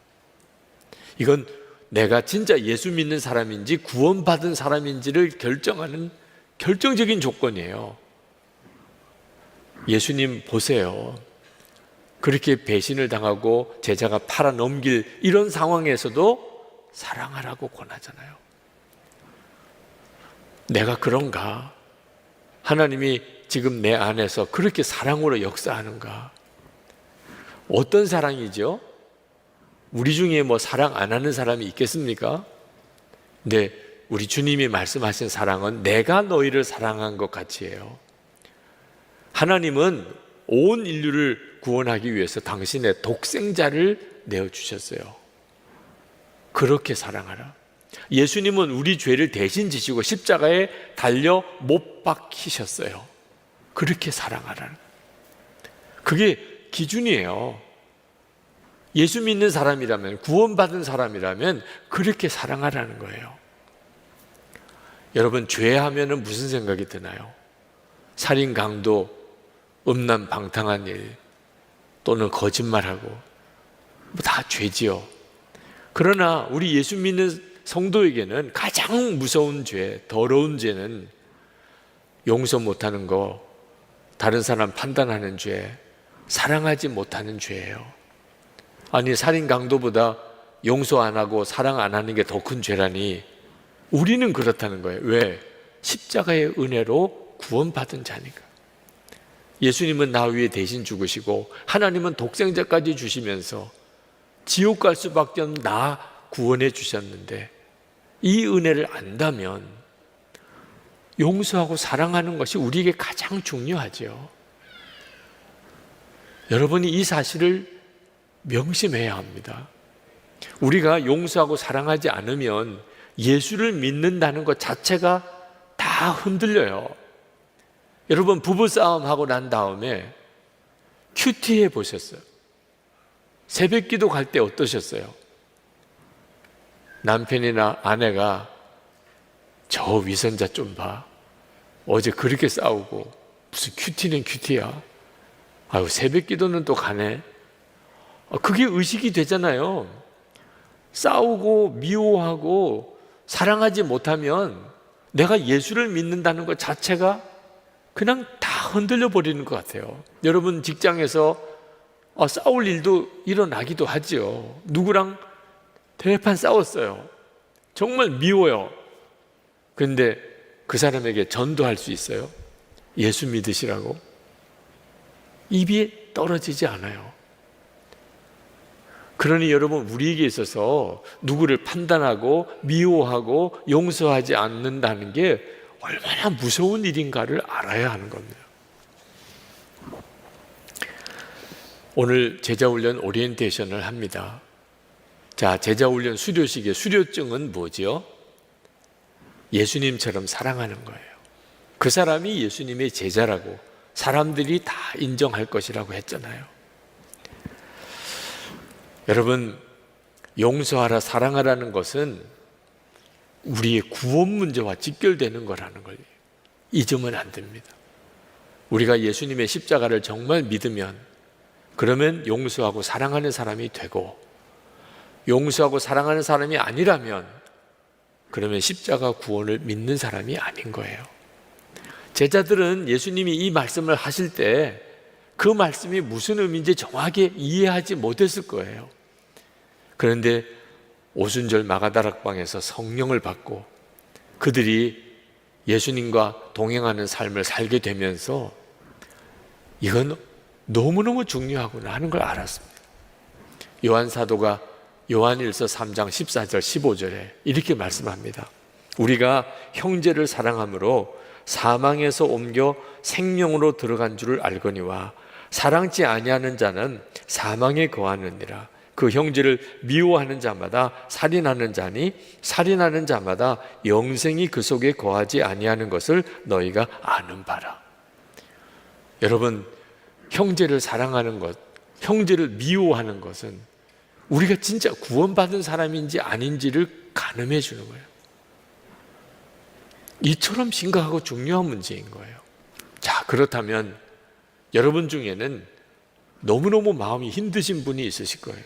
이건 내가 진짜 예수 믿는 사람인지 구원받은 사람인지를 결정하는 결정적인 조건이에요. 예수님 보세요. 그렇게 배신을 당하고 제자가 팔아 넘길 이런 상황에서도 사랑하라고 권하잖아요. 내가 그런가? 하나님이 지금 내 안에서 그렇게 사랑으로 역사하는가? 어떤 사랑이죠? 우리 중에 사랑 안 하는 사람이 있겠습니까? 근데 우리 주님이 말씀하신 사랑은 내가 너희를 사랑한 것 같이예요. 하나님은 온 인류를 구원하기 위해서 당신의 독생자를 내어주셨어요. 그렇게 사랑하라. 예수님은 우리 죄를 대신 지시고 십자가에 달려 못 박히셨어요. 그렇게 사랑하라. 그게 기준이에요. 예수 믿는 사람이라면, 구원받은 사람이라면 그렇게 사랑하라는 거예요. 여러분, 죄하면은 무슨 생각이 드나요? 살인, 강도, 음란, 방탕한 일, 또는 거짓말하고, 다 죄지요. 그러나 우리 예수 믿는 성도에게는 가장 무서운 죄, 더러운 죄는 용서 못하는 거, 다른 사람 판단하는 죄, 사랑하지 못하는 죄예요. 아니, 살인, 강도보다 용서 안 하고 사랑 안 하는 게 더 큰 죄라니. 우리는 그렇다는 거예요. 왜? 십자가의 은혜로 구원받은 자니까. 예수님은 나 위에 대신 죽으시고 하나님은 독생자까지 주시면서 지옥 갈 수밖에 없는 나 구원해 주셨는데, 이 은혜를 안다면 용서하고 사랑하는 것이 우리에게 가장 중요하죠. 여러분이 이 사실을 명심해야 합니다. 우리가 용서하고 사랑하지 않으면 예수를 믿는다는 것 자체가 다 다 흔들려요. 여러분, 부부싸움하고 난 다음에 큐티해 보셨어요? 새벽 기도 갈 때 어떠셨어요? 남편이나 아내가 저 위선자 좀 봐. 어제 그렇게 싸우고 무슨 큐티는 큐티야. 아유, 새벽 기도는 또 가네. 그게 의식이 되잖아요. 싸우고 미워하고 사랑하지 못하면 내가 예수를 믿는다는 것 자체가 그냥 다 흔들려 버리는 것 같아요. 여러분, 직장에서 싸울 일도 일어나기도 하죠. 누구랑 대판 싸웠어요. 정말 미워요. 그런데 그 사람에게 전도할 수 있어요? 예수 믿으시라고? 입이 떨어지지 않아요. 그러니 여러분, 우리에게 있어서 누구를 판단하고 미워하고 용서하지 않는다는 게 얼마나 무서운 일인가를 알아야 하는 겁니다. 오늘 제자훈련 오리엔테이션을 합니다. 자, 제자훈련 수료식의 수료증은 뭐지요? 예수님처럼 사랑하는 거예요. 그 사람이 예수님의 제자라고 사람들이 다 인정할 것이라고 했잖아요. 여러분, 용서하라, 사랑하라는 것은 우리의 구원 문제와 직결되는 거라는 걸 잊으면 안 됩니다. 우리가 예수님의 십자가를 정말 믿으면, 그러면 용서하고 사랑하는 사람이 되고, 용서하고 사랑하는 사람이 아니라면 그러면 십자가 구원을 믿는 사람이 아닌 거예요. 제자들은 예수님이 이 말씀을 하실 때 그 말씀이 무슨 의미인지 정확하게 이해하지 못했을 거예요. 그런데 오순절 마가다락방에서 성령을 받고 그들이 예수님과 동행하는 삶을 살게 되면서 이건 너무너무 중요하구나 하는 걸 알았습니다. 요한 사도가 요한일서 3장 14절 15절에 이렇게 말씀합니다. 우리가 형제를 사랑함으로 사망에서 옮겨 생명으로 들어간 줄을 알거니와 사랑치 아니하는 자는 사망에 거하느니라. 그 형제를 미워하는 자마다 살인하는 자니 살인하는 자마다 영생이 그 속에 거하지 아니하는 것을 너희가 아는 바라. 여러분, 형제를 사랑하는 것, 형제를 미워하는 것은 우리가 진짜 구원받은 사람인지 아닌지를 가늠해 주는 거예요. 이처럼 심각하고 중요한 문제인 거예요. 자, 그렇다면 여러분 중에는 너무너무 마음이 힘드신 분이 있으실 거예요.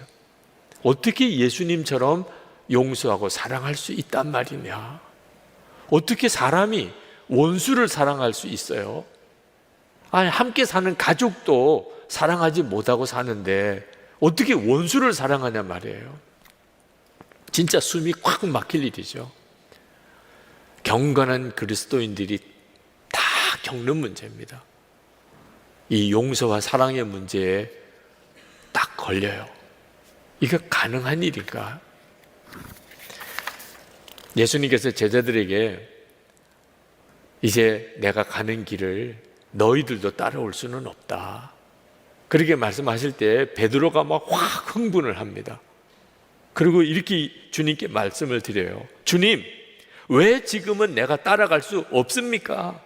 어떻게 예수님처럼 용서하고 사랑할 수 있단 말이냐? 어떻게 사람이 원수를 사랑할 수 있어요? 아니, 함께 사는 가족도 사랑하지 못하고 사는데 어떻게 원수를 사랑하냐 말이에요. 진짜 숨이 꽉 막힐 일이죠. 경건한 그리스도인들이 다 겪는 문제입니다. 이 용서와 사랑의 문제에 딱 걸려요. 이거 가능한 일인가? 예수님께서 제자들에게 이제 내가 가는 길을 너희들도 따라올 수는 없다, 그렇게 말씀하실 때 베드로가 막 확 흥분을 합니다. 그리고 이렇게 주님께 말씀을 드려요. 주님, 왜 지금은 내가 따라갈 수 없습니까?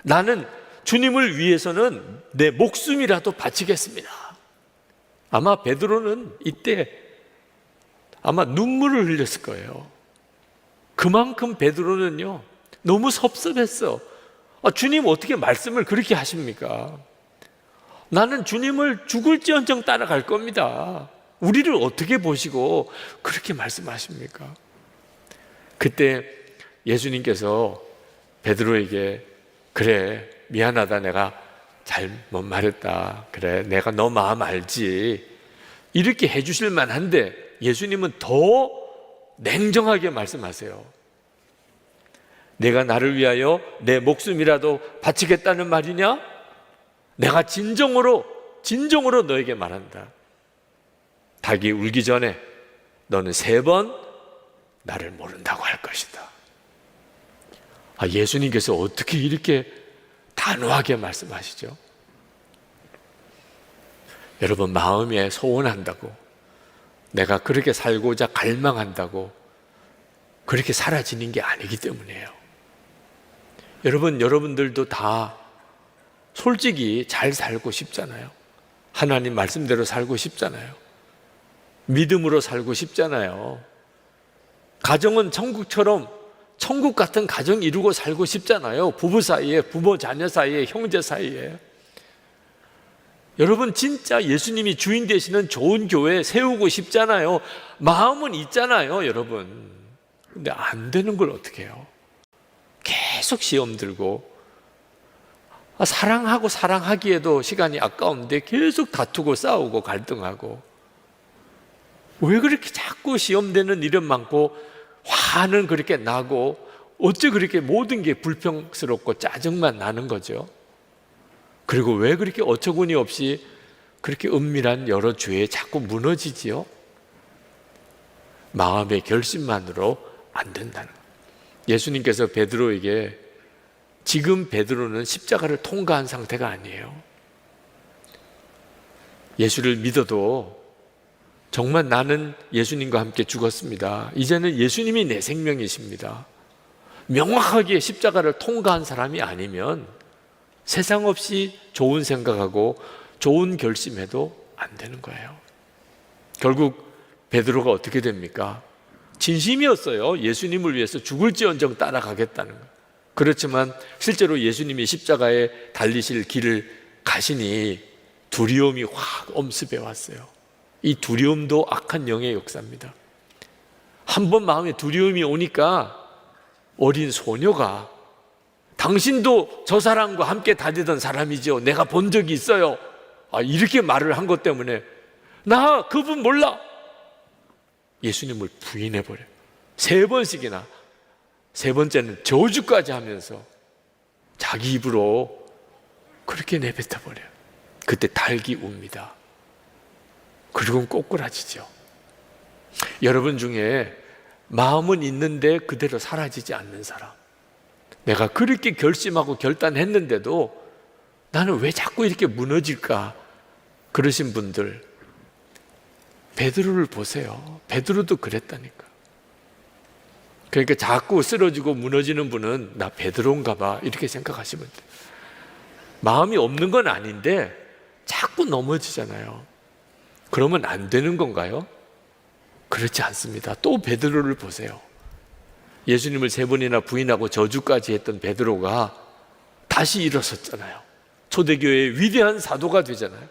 나는 주님을 위해서는 내 목숨이라도 바치겠습니다. 아마 베드로는 이때 아마 눈물을 흘렸을 거예요. 그만큼 베드로는요 너무 섭섭했어. 주님 어떻게 말씀을 그렇게 하십니까? 나는 주님을 죽을지언정 따라갈 겁니다. 우리를 어떻게 보시고 그렇게 말씀하십니까? 그때 예수님께서 베드로에게 그래, 미안하다, 내가 잘못 말했다, 그래, 내가 너 마음 알지, 이렇게 해주실 만한데 예수님은 더 냉정하게 말씀하세요. 내가 나를 위하여 내 목숨이라도 바치겠다는 말이냐? 내가 진정으로 너에게 말한다. 닭이 울기 전에 너는 3번 나를 모른다고 할 것이다. 예수님께서 어떻게 이렇게 단호하게 말씀하시죠? 여러분, 마음에 소원한다고, 내가 그렇게 살고자 갈망한다고 그렇게 사라지는 게 아니기 때문이에요. 여러분들도 다 솔직히 잘 살고 싶잖아요. 하나님 말씀대로 살고 싶잖아요. 믿음으로 살고 싶잖아요. 가정은 천국처럼 천국 같은 가정 이루고 살고 싶잖아요. 부부 사이에, 부모 자녀 사이에, 형제 사이에. 여러분 진짜 예수님이 주인 되시는 좋은 교회 세우고 싶잖아요. 마음은 있잖아요, 여러분. 근데 안 되는 걸 어떻게 해요? 계속 시험 들고 사랑하고 사랑하기에도 시간이 아까운데 계속 다투고 싸우고 갈등하고, 왜 그렇게 자꾸 시험되는 일은 많고 화는 그렇게 나고 어째 그렇게 모든 게 불평스럽고 짜증만 나는 거죠? 그리고 왜 그렇게 어처구니 없이 그렇게 은밀한 여러 죄에 자꾸 무너지지요? 마음의 결심만으로 안 된다는 거예요. 예수님께서 베드로에게, 지금 베드로는 십자가를 통과한 상태가 아니에요. 예수를 믿어도 정말 나는 예수님과 함께 죽었습니다. 이제는 예수님이 내 생명이십니다. 명확하게 십자가를 통과한 사람이 아니면 세상 없이 좋은 생각하고 좋은 결심해도 안 되는 거예요. 결국 베드로가 어떻게 됩니까? 진심이었어요. 예수님을 위해서 죽을지언정 따라가겠다는 거. 그렇지만 실제로 예수님이 십자가에 달리실 길을 가시니 두려움이 확 엄습해 왔어요. 이 두려움도 악한 영의 역사입니다. 한번 마음에 두려움이 오니까 어린 소녀가, 당신도 저 사람과 함께 다니던 사람이죠, 내가 본 적이 있어요, 이렇게 말을 한 것 때문에 나 그분 몰라, 예수님을 부인해버려요. 3번씩이나, 3번째는 저주까지 하면서 자기 입으로 그렇게 내뱉어버려요. 그때 닭이 웁니다. 그리고는 꼬꾸라지죠. 여러분 중에 마음은 있는데 그대로 사라지지 않는 사람, 내가 그렇게 결심하고 결단했는데도 나는 왜 자꾸 이렇게 무너질까, 그러신 분들, 베드로를 보세요. 베드로도 그랬다니까. 그러니까 자꾸 쓰러지고 무너지는 분은 나 베드로인가 봐, 이렇게 생각하시면 돼요. 마음이 없는 건 아닌데 자꾸 넘어지잖아요. 그러면 안 되는 건가요? 그렇지 않습니다. 또 베드로를 보세요. 예수님을 3번이나 부인하고 저주까지 했던 베드로가 다시 일어섰잖아요. 초대교회의 위대한 사도가 되잖아요.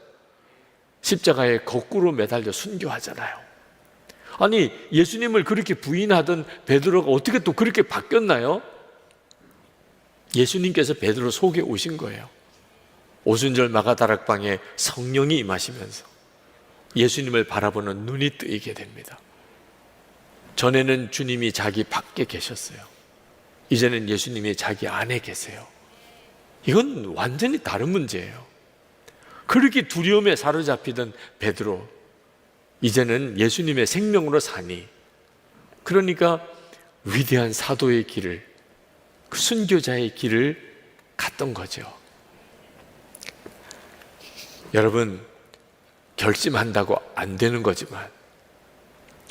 십자가에 거꾸로 매달려 순교하잖아요. 아니, 예수님을 그렇게 부인하던 베드로가 어떻게 또 그렇게 바뀌었나요? 예수님께서 베드로 속에 오신 거예요. 오순절 마가다락방에 성령이 임하시면서 예수님을 바라보는 눈이 뜨이게 됩니다. 전에는 주님이 자기 밖에 계셨어요. 이제는 예수님이 자기 안에 계세요. 이건 완전히 다른 문제예요. 그렇게 두려움에 사로잡히던 베드로, 이제는 예수님의 생명으로 사니, 그러니까 위대한 사도의 길을, 그 순교자의 길을 갔던 거죠. 여러분, 결심한다고 안 되는 거지만,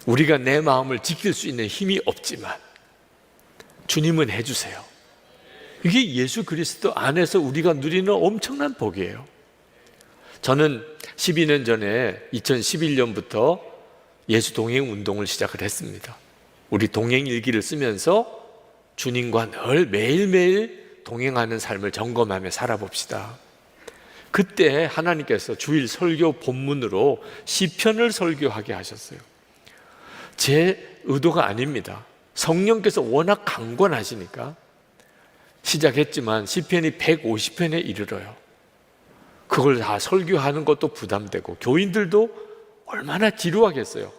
우리가 내 마음을 지킬 수 있는 힘이 없지만 주님은 해주세요. 이게 예수 그리스도 안에서 우리가 누리는 엄청난 복이에요. 저는 12년 전에 2011년부터 예수 동행 운동을 시작을 했습니다. 우리 동행 일기를 쓰면서 주님과 늘 매일매일 동행하는 삶을 점검하며 살아봅시다. 그때 하나님께서 주일 설교 본문으로 시편을 설교하게 하셨어요. 제 의도가 아닙니다. 성령께서 워낙 강권하시니까 시작했지만 시편이 150편에 이르러요. 그걸 다 설교하는 것도 부담되고 교인들도 얼마나 지루하겠어요.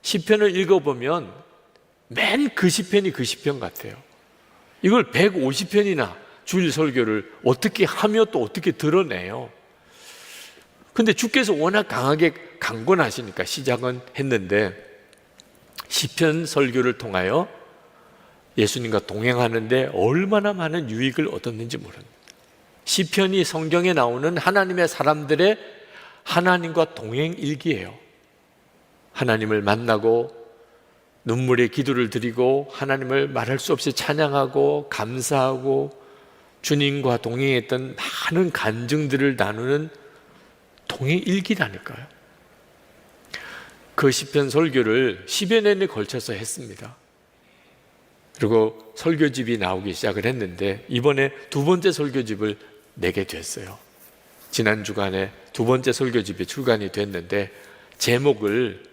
시편을 읽어보면 맨 그 시편이 그 시편 같아요. 이걸 150편이나 주일 설교를 어떻게 하며 또 어떻게 드러내요? 근데 주께서 워낙 강하게 강권하시니까 시작은 했는데, 시편 설교를 통하여 예수님과 동행하는데 얼마나 많은 유익을 얻었는지 모릅니다. 시편이 성경에 나오는 하나님의 사람들의 하나님과 동행 일기예요. 하나님을 만나고 눈물의 기도를 드리고 하나님을 말할 수 없이 찬양하고 감사하고 주님과 동행했던 많은 간증들을 나누는 동행 일기라니까요. 그 시편 설교를 10여 년에 걸쳐서 했습니다. 그리고 설교집이 나오기 시작을 했는데 이번에 두 번째 설교집을 내게 됐어요. 지난 주간에 두 번째 설교집이 출간이 됐는데 제목을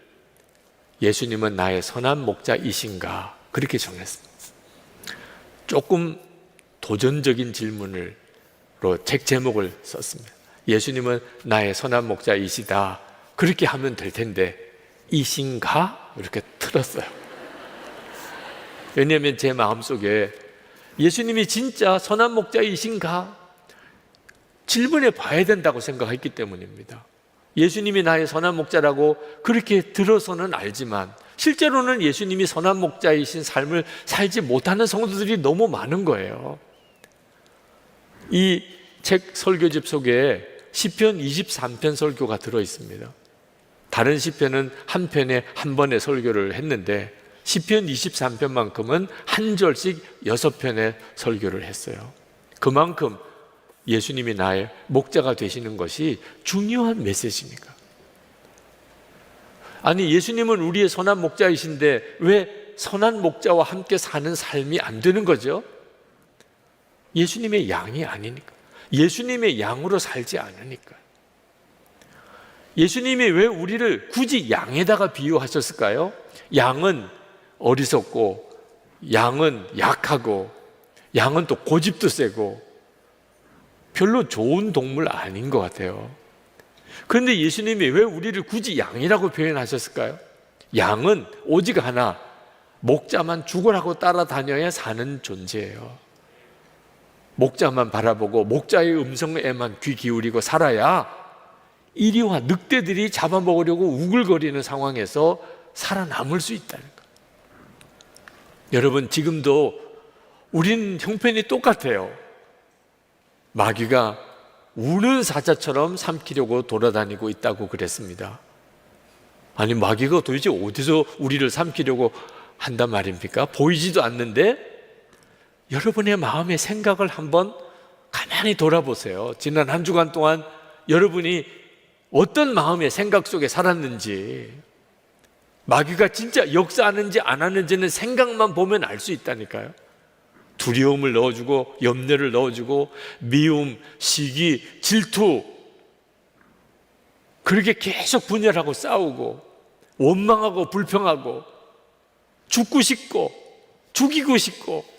예수님은 나의 선한 목자이신가 그렇게 정했습니다. 조금 도전적인 질문으로 책 제목을 썼습니다. 예수님은 나의 선한 목자이시다 그렇게 하면 될 텐데 이신가? 이렇게 틀었어요. 왜냐하면 제 마음속에 예수님이 진짜 선한 목자이신가? 질문해 봐야 된다고 생각했기 때문입니다. 예수님이 나의 선한 목자라고 그렇게 들어서는 알지만 실제로는 예수님이 선한 목자이신 삶을 살지 못하는 성도들이 너무 많은 거예요. 이 책 설교집 속에 시편 23편 설교가 들어있습니다. 다른 시편은 한 편에 한 번의 설교를 했는데 시편 23편만큼은 한 절씩 6편의 설교를 했어요. 그만큼 예수님이 나의 목자가 되시는 것이 중요한 메시지입니까? 아니 예수님은 우리의 선한 목자이신데 왜 선한 목자와 함께 사는 삶이 안 되는 거죠? 예수님의 양이 아니니까. 예수님의 양으로 살지 않으니까. 예수님이 왜 우리를 굳이 양에다가 비유하셨을까요? 양은 어리석고 양은 약하고 양은 또 고집도 세고 별로 좋은 동물 아닌 것 같아요. 그런데 예수님이 왜 우리를 굳이 양이라고 표현하셨을까요? 양은 오직 하나, 목자만 죽으라고 따라다녀야 사는 존재예요. 목자만 바라보고 목자의 음성에만 귀 기울이고 살아야 이리와 늑대들이 잡아먹으려고 우글거리는 상황에서 살아남을 수 있다는 거예요. 여러분 지금도 우린 형편이 똑같아요. 마귀가 우는 사자처럼 삼키려고 돌아다니고 있다고 그랬습니다. 아니 마귀가 도대체 어디서 우리를 삼키려고 한단 말입니까? 보이지도 않는데 여러분의 마음의 생각을 한번 가만히 돌아보세요. 지난 한 주간 동안 여러분이 어떤 마음의 생각 속에 살았는지, 마귀가 진짜 역사하는지 안 하는지는 생각만 보면 알 수 있다니까요. 두려움을 넣어주고 염려를 넣어주고 미움, 시기, 질투, 그렇게 계속 분열하고 싸우고 원망하고 불평하고 죽고 싶고 죽이고 싶고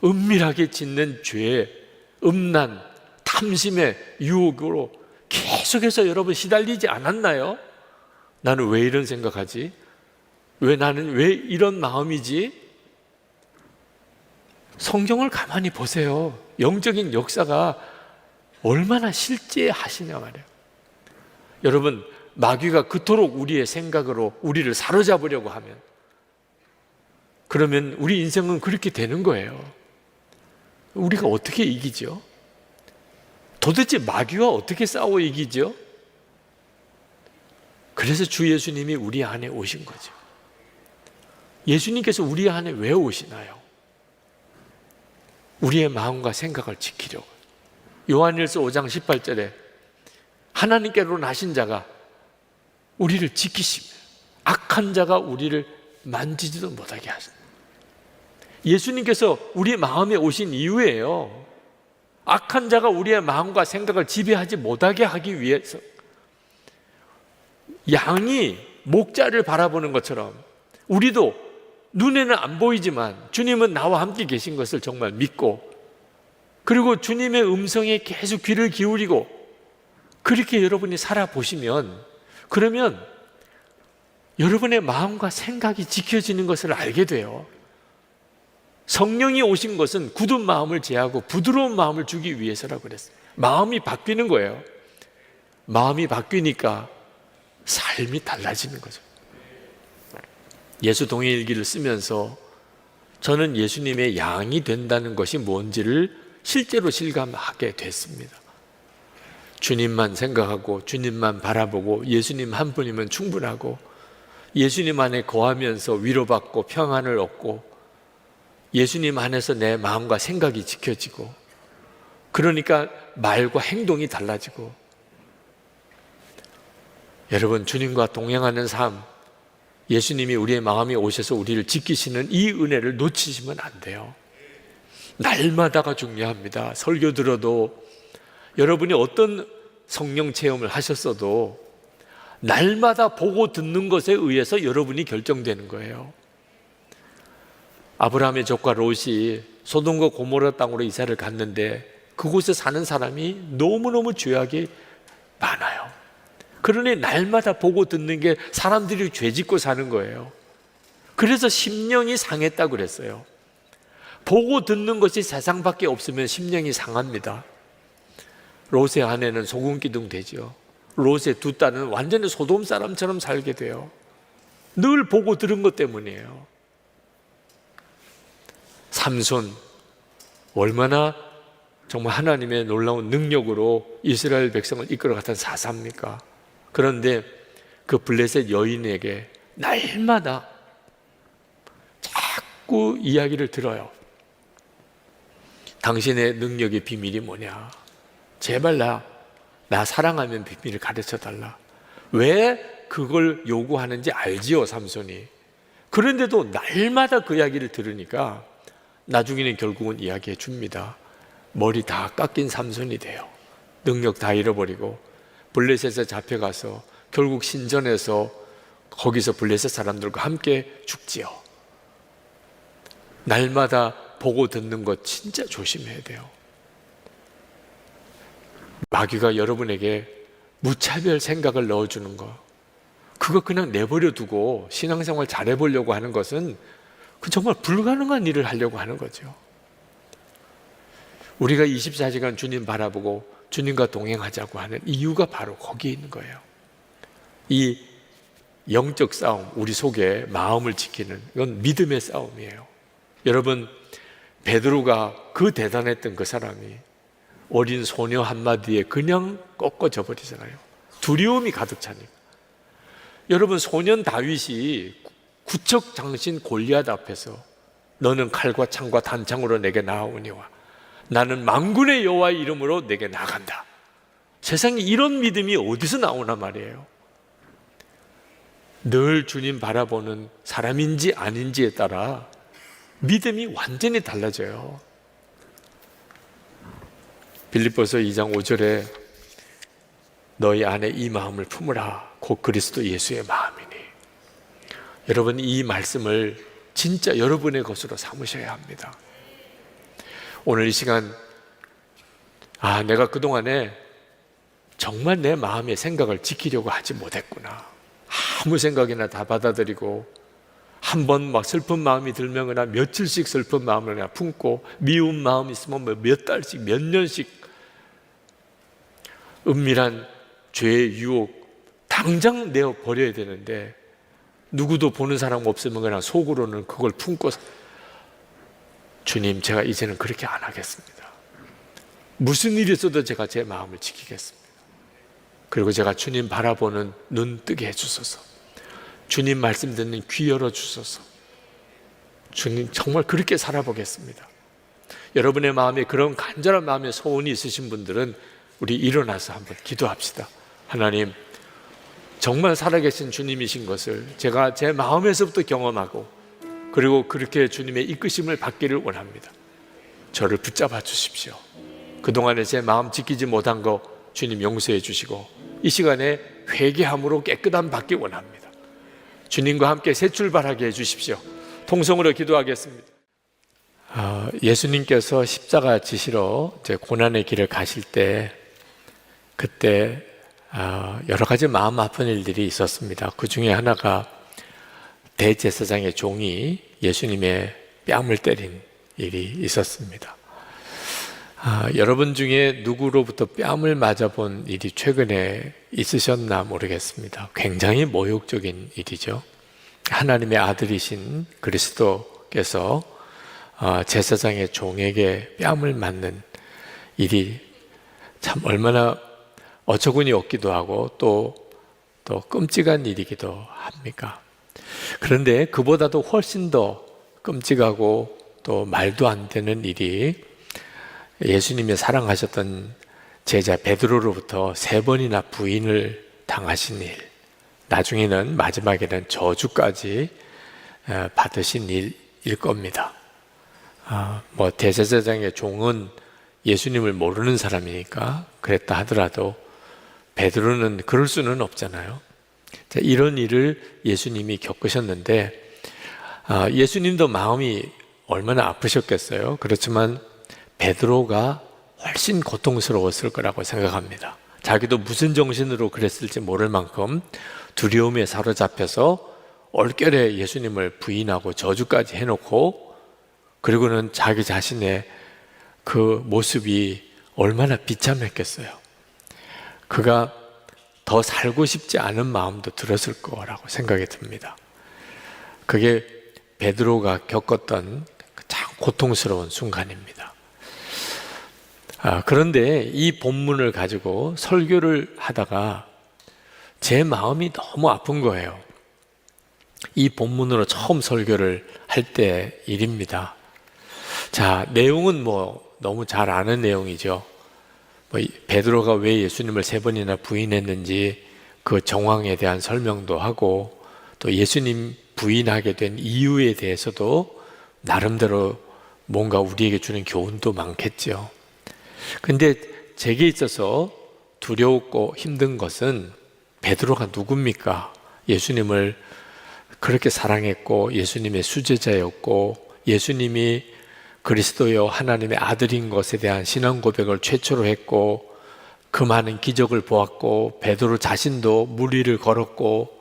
은밀하게 짓는 죄, 음란, 탐심의 유혹으로 계속해서 여러분 시달리지 않았나요? 나는 왜 이런 생각하지? 나는 왜 이런 마음이지? 성경을 가만히 보세요. 영적인 역사가 얼마나 실제하시냐 말이에요. 여러분 마귀가 그토록 우리의 생각으로 우리를 사로잡으려고 하면 그러면 우리 인생은 그렇게 되는 거예요. 우리가 어떻게 이기죠? 도대체 마귀와 어떻게 싸워 이기죠? 그래서 주 예수님이 우리 안에 오신 거죠. 예수님께서 우리 안에 왜 오시나요? 우리의 마음과 생각을 지키려고. 요한일서 5장 18절에 하나님께로 나신 자가 우리를 지키시며 악한 자가 우리를 만지지도 못하게 하신다. 예수님께서 우리 마음에 오신 이유예요. 악한 자가 우리의 마음과 생각을 지배하지 못하게 하기 위해서. 양이 목자를 바라보는 것처럼 우리도 눈에는 안 보이지만 주님은 나와 함께 계신 것을 정말 믿고, 그리고 주님의 음성에 계속 귀를 기울이고 그렇게 여러분이 살아보시면, 그러면 여러분의 마음과 생각이 지켜지는 것을 알게 돼요. 성령이 오신 것은 굳은 마음을 제하고 부드러운 마음을 주기 위해서라고 그랬어요. 마음이 바뀌는 거예요. 마음이 바뀌니까 삶이 달라지는 거죠. 예수 동행일기를 쓰면서 저는 예수님의 양이 된다는 것이 뭔지를 실제로 실감하게 됐습니다. 주님만 생각하고 주님만 바라보고 예수님 한 분이면 충분하고 예수님 안에 거하면서 위로받고 평안을 얻고 예수님 안에서 내 마음과 생각이 지켜지고, 그러니까 말과 행동이 달라지고. 여러분, 주님과 동행하는 삶, 예수님이 우리의 마음에 오셔서 우리를 지키시는 이 은혜를 놓치시면 안 돼요. 날마다가 중요합니다. 설교 들어도, 여러분이 어떤 성령 체험을 하셨어도 날마다 보고 듣는 것에 의해서 여러분이 결정되는 거예요. 아브라함의 조카 롯이 소돔과 고모라 땅으로 이사를 갔는데 그곳에 사는 사람이 너무너무 죄악이 많아요. 그러니 날마다 보고 듣는 게 사람들이 죄짓고 사는 거예요. 그래서 심령이 상했다고 그랬어요. 보고 듣는 것이 세상밖에 없으면 심령이 상합니다. 롯의 아내는 소금기둥 되죠. 롯의 두 딸은 완전히 소돔 사람처럼 살게 돼요. 늘 보고 들은 것 때문이에요. 삼손, 얼마나 정말 하나님의 놀라운 능력으로 이스라엘 백성을 이끌어갔던 사사입니까? 그런데 그 블레셋 여인에게 날마다 자꾸 이야기를 들어요. 당신의 능력의 비밀이 뭐냐? 제발 나 사랑하면 비밀을 가르쳐달라. 왜 그걸 요구하는지 알지요, 삼손이. 그런데도 날마다 그 이야기를 들으니까 나중에는 결국은 이야기해 줍니다. 머리 다 깎인 삼손이 돼요. 능력 다 잃어버리고 블레셋에 잡혀가서 결국 신전에서 거기서 블레셋 사람들과 함께 죽지요. 날마다 보고 듣는 것 진짜 조심해야 돼요. 마귀가 여러분에게 무차별 생각을 넣어주는 거, 그거 그냥 내버려 두고 신앙생활 잘해보려고 하는 것은 그 정말 불가능한 일을 하려고 하는 거죠. 우리가 24시간 주님 바라보고 주님과 동행하자고 하는 이유가 바로 거기에 있는 거예요. 이 영적 싸움, 우리 속에 마음을 지키는, 이건 믿음의 싸움이에요. 여러분, 베드로가 그 대단했던 그 사람이 어린 소녀 한마디에 그냥 꺾어져 버리잖아요. 두려움이 가득 차니까. 여러분, 소년 다윗이 구척 장신 골리앗 앞에서 너는 칼과 창과 단창으로 내게 나아오니와 나는 만군의 여호와의 이름으로 내게 나간다. 세상에 이런 믿음이 어디서 나오나 말이에요. 늘 주님 바라보는 사람인지 아닌지에 따라 믿음이 완전히 달라져요. 빌립보서 2장 5절에 너희 안에 이 마음을 품으라 곧 그리스도 예수의 마음이니. 여러분, 이 말씀을 진짜 여러분의 것으로 삼으셔야 합니다. 오늘 이 시간, 내가 그동안에 정말 내 마음의 생각을 지키려고 하지 못했구나. 아무 생각이나 다 받아들이고 한 번 막 슬픈 마음이 들면 그냥 며칠씩 슬픈 마음을 그냥 품고, 미운 마음 있으면 몇 달씩 몇 년씩 은밀한 죄의 유혹 당장 내어 버려야 되는데 누구도 보는 사람 없으면 그냥 속으로는 그걸 품고, 주님, 제가 이제는 그렇게 안 하겠습니다. 무슨 일이 있어도 제가 제 마음을 지키겠습니다. 그리고 제가 주님 바라보는 눈 뜨게 해주소서. 주님 말씀 듣는 귀 열어주소서. 주님, 정말 그렇게 살아보겠습니다. 여러분의 마음에 그런 간절한 마음의 소원이 있으신 분들은 우리 일어나서 한번 기도합시다. 하나님, 정말 살아계신 주님이신 것을 제가 제 마음에서부터 경험하고, 그리고 그렇게 주님의 이끄심을 받기를 원합니다. 저를 붙잡아 주십시오. 그동안에 제 마음 지키지 못한 거 주님 용서해 주시고 이 시간에 회개함으로 깨끗함 받기 원합니다. 주님과 함께 새 출발하게 해 주십시오. 통성으로 기도하겠습니다. 예수님께서 십자가 지시러 고난의 길을 가실 때, 그때 여러 가지 마음 아픈 일들이 있었습니다. 그 중에 하나가 대제사장의 종이 예수님의 뺨을 때린 일이 있었습니다. 여러분 중에 누구로부터 뺨을 맞아본 일이 최근에 있으셨나 모르겠습니다. 굉장히 모욕적인 일이죠. 하나님의 아들이신 그리스도께서 제사장의 종에게 뺨을 맞는 일이 참 얼마나 어처구니 없기도 하고 또 끔찍한 일이기도 합니까? 그런데 그보다도 훨씬 더 끔찍하고 또 말도 안 되는 일이 예수님이 사랑하셨던 제자 베드로로부터 3번이나 부인을 당하신 일, 나중에는 마지막에는 저주까지 받으신 일일 겁니다. 대제사장의 종은 예수님을 모르는 사람이니까 그랬다 하더라도 베드로는 그럴 수는 없잖아요. 자, 이런 일을 예수님이 겪으셨는데 예수님도 마음이 얼마나 아프셨겠어요. 그렇지만 베드로가 훨씬 고통스러웠을 거라고 생각합니다. 자기도 무슨 정신으로 그랬을지 모를 만큼 두려움에 사로잡혀서 얼결에 예수님을 부인하고 저주까지 해놓고, 그리고는 자기 자신의 그 모습이 얼마나 비참했겠어요. 그가 더 살고 싶지 않은 마음도 들었을 거라고 생각이 듭니다. 그게 베드로가 겪었던 참 고통스러운 순간입니다. 그런데 이 본문을 가지고 설교를 하다가 제 마음이 너무 아픈 거예요. 이 본문으로 처음 설교를 할 때 일입니다. 자, 내용은 너무 잘 아는 내용이죠. 베드로가 왜 예수님을 3번이나 부인했는지 그 정황에 대한 설명도 하고, 또 예수님 부인하게 된 이유에 대해서도 나름대로 뭔가 우리에게 주는 교훈도 많겠죠. 근데 제게 있어서 두려웠고 힘든 것은 베드로가 누굽니까? 예수님을 그렇게 사랑했고 예수님의 수제자였고 예수님이 그리스도여 하나님의 아들인 것에 대한 신앙 고백을 최초로 했고 그 많은 기적을 보았고 베드로 자신도 물 위를 걸었고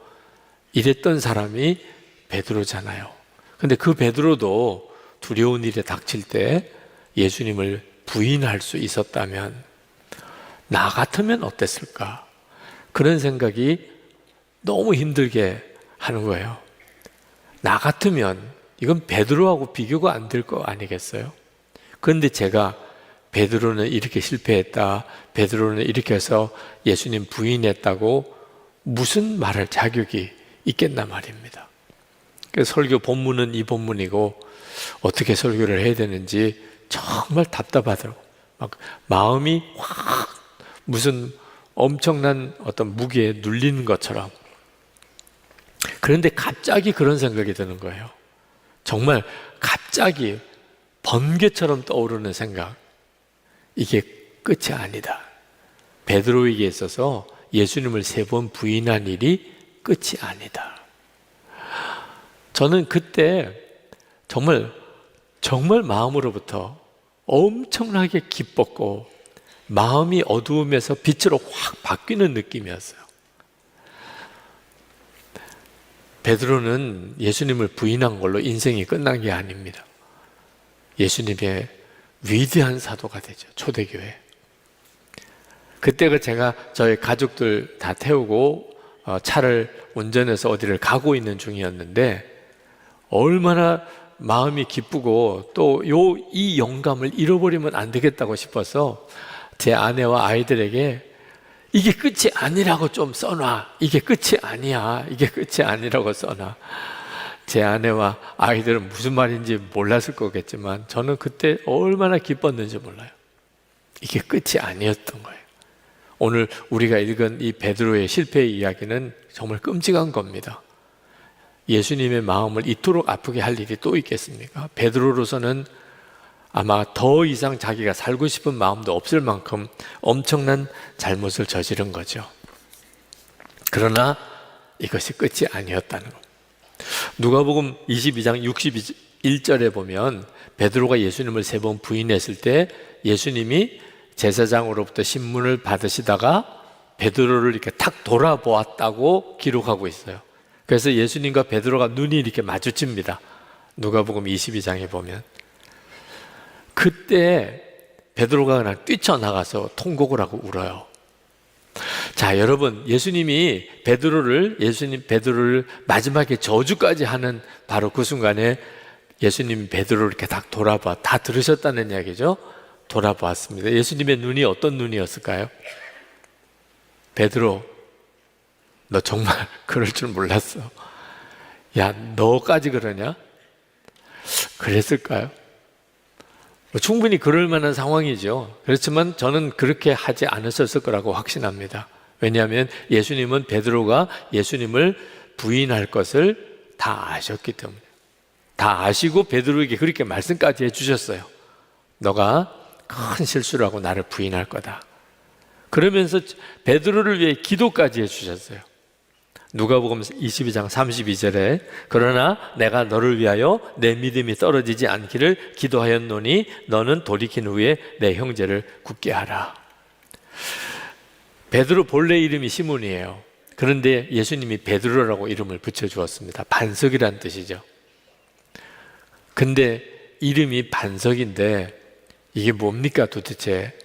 이랬던 사람이 베드로잖아요. 근데 그 베드로도 두려운 일에 닥칠 때 예수님을 부인할 수 있었다면 나 같으면 어땠을까? 그런 생각이 너무 힘들게 하는 거예요. 나 같으면 이건 베드로하고 비교가 안 될 거 아니겠어요? 그런데 제가 베드로는 이렇게 실패했다, 베드로는 이렇게 해서 예수님 부인했다고 무슨 말할 자격이 있겠나 말입니다. 그래서 설교 본문은 이 본문이고 어떻게 설교를 해야 되는지 정말 답답하더라고요. 막 마음이 확 무슨 엄청난 어떤 무게에 눌리는 것처럼. 그런데 갑자기 그런 생각이 드는 거예요. 정말 갑자기 번개처럼 떠오르는 생각. 이게 끝이 아니다. 베드로에게 있어서 예수님을 3번 부인한 일이 끝이 아니다. 저는 그때 정말 마음으로부터 엄청나게 기뻤고 마음이 어두움에서 빛으로 확 바뀌는 느낌이었어요. 베드로는 예수님을 부인한 걸로 인생이 끝난 게 아닙니다. 예수님의 위대한 사도가 되죠. 초대교회. 그때가 제가 저희 가족들 다 태우고 차를 운전해서 어디를 가고 있는 중이었는데 얼마나 마음이 기쁘고 또 이 영감을 잃어버리면 안 되겠다고 싶어서 제 아내와 아이들에게 이게 끝이 아니라고 좀 써놔. 이게 끝이 아니야. 이게 끝이 아니라고 써놔. 제 아내와 아이들은 무슨 말인지 몰랐을 거겠지만 저는 그때 얼마나 기뻤는지 몰라요. 이게 끝이 아니었던 거예요. 오늘 우리가 읽은 이 베드로의 실패의 이야기는 정말 끔찍한 겁니다. 예수님의 마음을 이토록 아프게 할 일이 또 있겠습니까? 베드로로서는 아마 더 이상 자기가 살고 싶은 마음도 없을 만큼 엄청난 잘못을 저지른 거죠. 그러나 이것이 끝이 아니었다는 것. 누가복음 22장 61절에 보면 베드로가 예수님을 3번 부인했을 때 예수님이 제사장으로부터 신문을 받으시다가 베드로를 이렇게 탁 돌아보았다고 기록하고 있어요. 그래서 예수님과 베드로가 눈이 이렇게 마주칩니다. 누가복음 22장에 보면 그때 베드로가 그냥 뛰쳐나가서 통곡을 하고 울어요. 자, 여러분, 예수님이 베드로를 마지막에 저주까지 하는 바로 그 순간에 예수님이 베드로를 이렇게 딱 다 들으셨다는 이야기죠. 돌아보았습니다. 예수님의 눈이 어떤 눈이었을까요? 베드로, 너 정말 그럴 줄 몰랐어. 야, 너까지 그러냐? 그랬을까요? 충분히 그럴 만한 상황이죠. 그렇지만 저는 그렇게 하지 않았을 거라고 확신합니다. 왜냐하면 예수님은 베드로가 예수님을 부인할 것을 다 아셨기 때문에, 다 아시고 베드로에게 그렇게 말씀까지 해주셨어요. 너가 큰 실수를 하고 나를 부인할 거다. 그러면서 베드로를 위해 기도까지 해주셨어요. 누가복음 22장 32절에 그러나 내가 너를 위하여 내 믿음이 떨어지지 않기를 기도하였노니 너는 돌이킨 후에 내 형제를 굳게 하라. 베드로 본래 이름이 시몬이에요. 그런데 예수님이 베드로라고 이름을 붙여주었습니다. 반석이란 뜻이죠. 근데 이름이 반석인데 이게 뭡니까 도대체?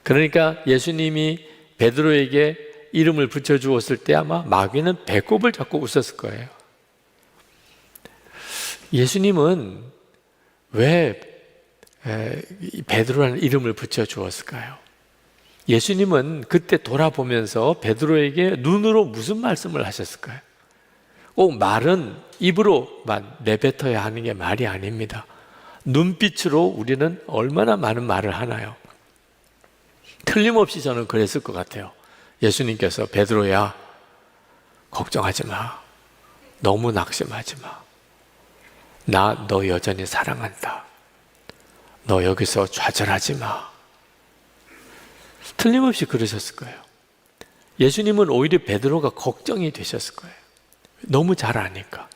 그러니까 예수님이 베드로에게 이름을 붙여주었을 때 아마 마귀는 배꼽을 잡고 웃었을 거예요. 예수님은 왜 베드로라는 이름을 붙여주었을까요? 예수님은 그때 돌아보면서 베드로에게 눈으로 무슨 말씀을 하셨을까요? 꼭 말은 입으로만 내뱉어야 하는 게 말이 아닙니다. 눈빛으로 우리는 얼마나 많은 말을 하나요? 틀림없이 저는 그랬을 것 같아요. 예수님께서 베드로야, 걱정하지 마. 너무 낙심하지 마. 나 너 여전히 사랑한다. 너 여기서 좌절하지 마. 틀림없이 그러셨을 거예요. 예수님은 오히려 베드로가 걱정이 되셨을 거예요. 너무 잘 아니까.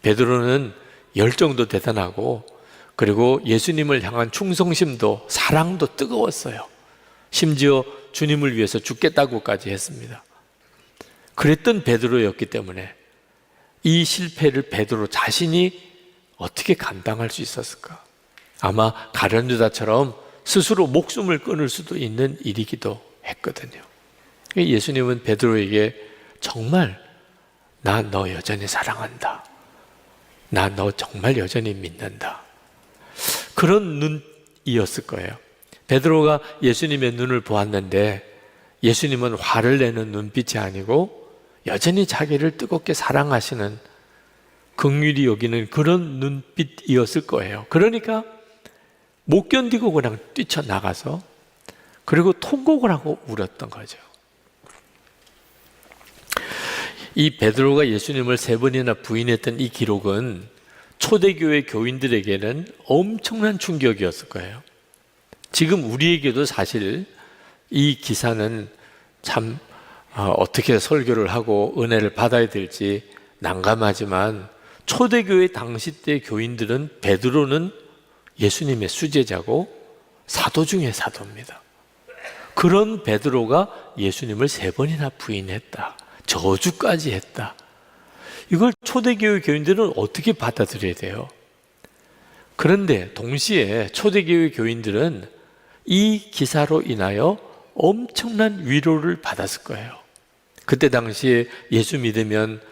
베드로는 열정도 대단하고 그리고 예수님을 향한 충성심도 사랑도 뜨거웠어요. 심지어 주님을 위해서 죽겠다고까지 했습니다. 그랬던 베드로였기 때문에 이 실패를 베드로 자신이 어떻게 감당할 수 있었을까? 아마 가룟 유다처럼 스스로 목숨을 끊을 수도 있는 일이기도 했거든요. 예수님은 베드로에게 정말 나 너 여전히 사랑한다. 나 너 정말 여전히 믿는다. 그런 눈이었을 거예요. 베드로가 예수님의 눈을 보았는데 예수님은 화를 내는 눈빛이 아니고 여전히 자기를 뜨겁게 사랑하시는 긍휼히 여기는 그런 눈빛이었을 거예요. 그러니까 못 견디고 그냥 뛰쳐나가서 그리고 통곡을 하고 울었던 거죠. 이 베드로가 예수님을 3번이나 부인했던 이 기록은 초대교회 교인들에게는 엄청난 충격이었을 거예요. 지금 우리에게도 사실 이 기사는 참 어떻게 설교를 하고 은혜를 받아야 될지 난감하지만 초대교회 당시 때 교인들은 베드로는 예수님의 수제자고 사도 중에 사도입니다. 그런 베드로가 예수님을 3번이나 부인했다. 저주까지 했다. 이걸 초대교회 교인들은 어떻게 받아들여야 돼요? 그런데 동시에 초대교회 교인들은 이 기사로 인하여 엄청난 위로를 받았을 거예요. 그때 당시에 예수 믿으면